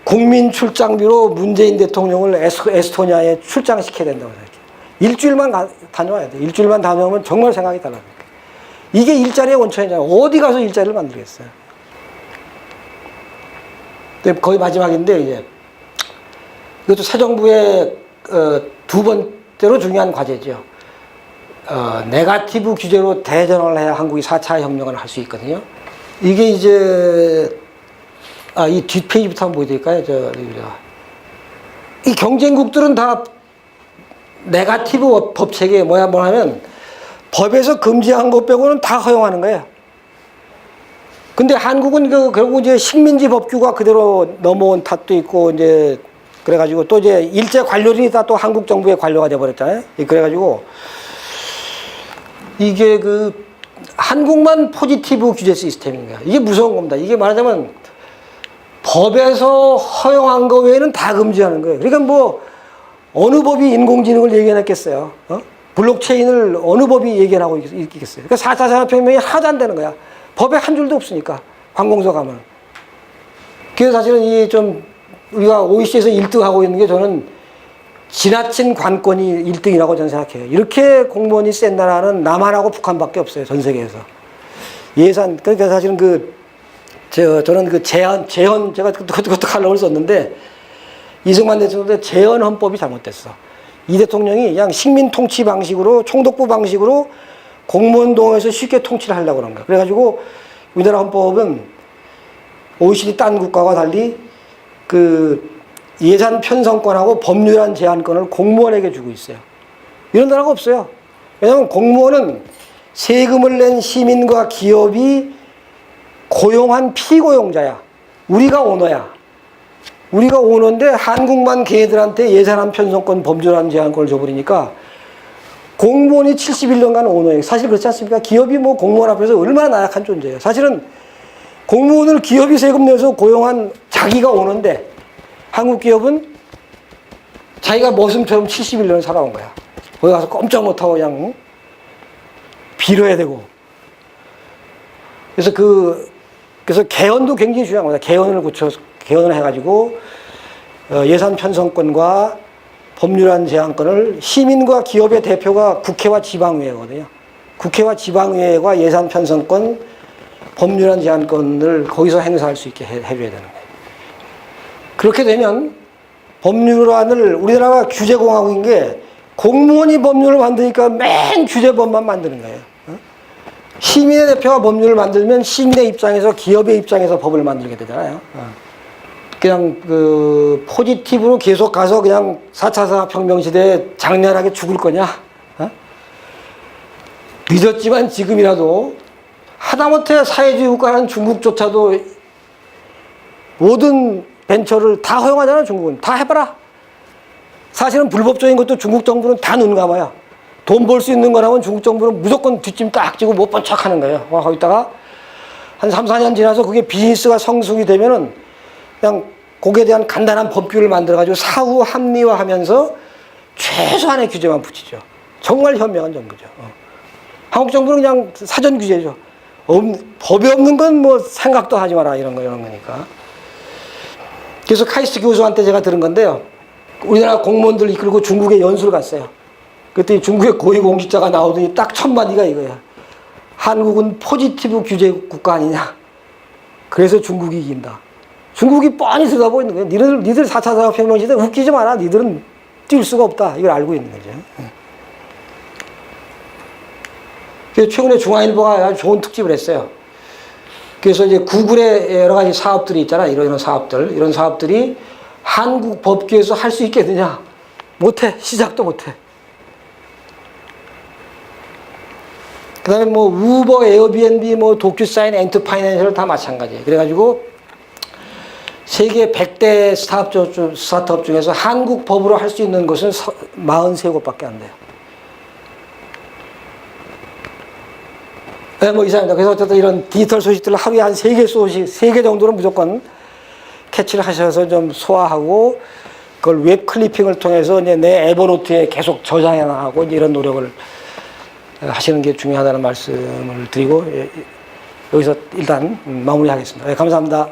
국민 출장비로 문재인 대통령을 에스토니아에 출장시켜야 된다고 생각해요. 일주일만 다녀와야 돼. 일주일만 다녀오면 정말 생각이 달라집니다. 이게 일자리의 원천이잖아요. 어디 가서 일자리를 만들겠어요. 거의 마지막인데 이제 이것도 새 정부의 두 번째로 중요한 과제죠. 네거티브 규제로 대전을 해야 한국이 4차 혁명을 할 수 있거든요. 이게 이제 이 뒷페이지부터 한번 보여드릴까요? 이 경쟁국들은 다 네거티브 법체계 뭐냐면 법에서 금지한 것 빼고는 다 허용하는 거예요. 근데 한국은 결국 이제 식민지 법규가 그대로 넘어온 탓도 있고 이제 그래가지고 또 이제 일제 관료들이 다 또 한국 정부의 관료가 돼버렸잖아요. 그래가지고 이게 한국만 포지티브 규제 시스템인 거야. 이게 무서운 겁니다. 이게 말하자면 법에서 허용한 거 외에는 다 금지하는 거예요. 그러니까 뭐 어느 법이 인공지능을 예견했겠어요? 블록체인을 어느 법이 예견하고 있겠어요? 그러니까 4차 산업혁명이 하나도 안 되는 거야. 법에 한 줄도 없으니까 관공서 가면. 그래서 사실은 이 좀 우리가 OECD에서 1등하고 있는 게 저는 지나친 관건이 1등이라고 저는 생각해요. 이렇게 공무원이 센 나라는 남한하고 북한밖에 없어요. 전 세계에서. 예산, 그러니까 사실은 저는 제가 그것도 칼럼을 썼는데 이승만 대통령의 제헌 헌법이 잘못됐어. 이 대통령이 그냥 식민 통치 방식으로 총독부 방식으로 공무원 동에서 쉽게 통치를 하려고 그런 거야. 그래가지고 우리나라 헌법은 OECD 딴 국가와 달리 예산 편성권하고 법률안 제한권을 공무원에게 주고 있어요. 이런 나라가 없어요. 왜냐하면 공무원은 세금을 낸 시민과 기업이 고용한 피고용자야. 우리가 오너야. 우리가 오너인데 한국만 걔네들한테 예산안 편성권, 법률안 제한권을 줘버리니까 공무원이 71년간 오너예요. 사실 그렇지 않습니까? 기업이 뭐 공무원 앞에서 얼마나 나약한 존재예요. 사실은 공무원을 기업이 세금 내서 고용한 자기가 오너인데 한국 기업은 자기가 머슴처럼 71년을 살아온 거야. 거기 가서 꼼짝 못하고 그냥 빌어야 되고. 그래서 개헌도 굉장히 중요한 겁니다. 개헌을 해가지고 예산 편성권과 법률안 제한권을 시민과 기업의 대표가 국회와 지방의회거든요. 국회와 지방의회가 예산 편성권, 법률안 제한권을 거기서 행사할 수 있게 해줘야 되는 거예요. 그렇게 되면 법률안을 우리나라가 규제공화국인 게 공무원이 법률을 만드니까 맨 규제법만 만드는 거예요. 시민의 대표가 법률을 만들면 시민의 입장에서 기업의 입장에서 법을 만들게 되잖아요. 그냥 포지티브로 계속 가서 그냥 4차 산업혁명 시대에 장렬하게 죽을 거냐? 늦었지만 지금이라도 하다못해 사회주의 국가라는 중국조차도 모든 벤처를 다 허용하잖아. 중국은 다 해봐라. 사실은 불법적인 것도 중국 정부는 다 눈 감아요. 돈 벌 수 있는 거라면 중국 정부는 무조건 뒷짐 딱 지고 못 본 척 하는 거예요. 거기다가 한 3, 4년 지나서 그게 비즈니스가 성숙이 되면은 그냥 거기에 대한 간단한 법규를 만들어가지고 사후 합리화하면서 최소한의 규제만 붙이죠. 정말 현명한 정부죠. 한국 정부는 그냥 사전 규제죠. 법이 없는 건 뭐 생각도 하지 마라 이런 거니까. 그래서 카이스트 교수한테 제가 들은 건데요. 우리나라 공무원들 이끌고 중국에 연수를 갔어요. 그때 중국의 고위공직자가 나오더니 딱 첫 마디가 이거야. 한국은 포지티브 규제 국가 아니냐. 그래서 중국이 이긴다. 중국이 뻔히 들여다보고 있는 거예요. 니들 4차 산업혁명 시대 웃기지 마라. 니들은 뛸 수가 없다. 이걸 알고 있는 거죠. 그래서 최근에 중앙일보가 아주 좋은 특집을 했어요. 그래서 이제 구글의 여러 가지 사업들이 있잖아. 이런 사업들. 이런 사업들이 한국 법규에서 할 수 있겠느냐. 못해. 시작도 못해. 그 다음에 뭐 우버, 에어비앤비, 뭐 도큐사인, 엔터파이낸셜 다 마찬가지예요. 그래가지고 세계 100대 스타트업 중에서 한국 법으로 할 수 있는 것은 43곳밖에 안 돼요. 네, 뭐 이상입니다. 그래서 어쨌든 이런 디지털 소식들을 하루에 한 3개 소식, 3개 정도는 무조건 캐치를 하셔서 좀 소화하고 그걸 웹 클리핑을 통해서 이제 내 에버노트에 계속 저장해 나가고 이런 노력을 하시는 게 중요하다는 말씀을 드리고 여기서 일단 마무리하겠습니다. 네, 감사합니다.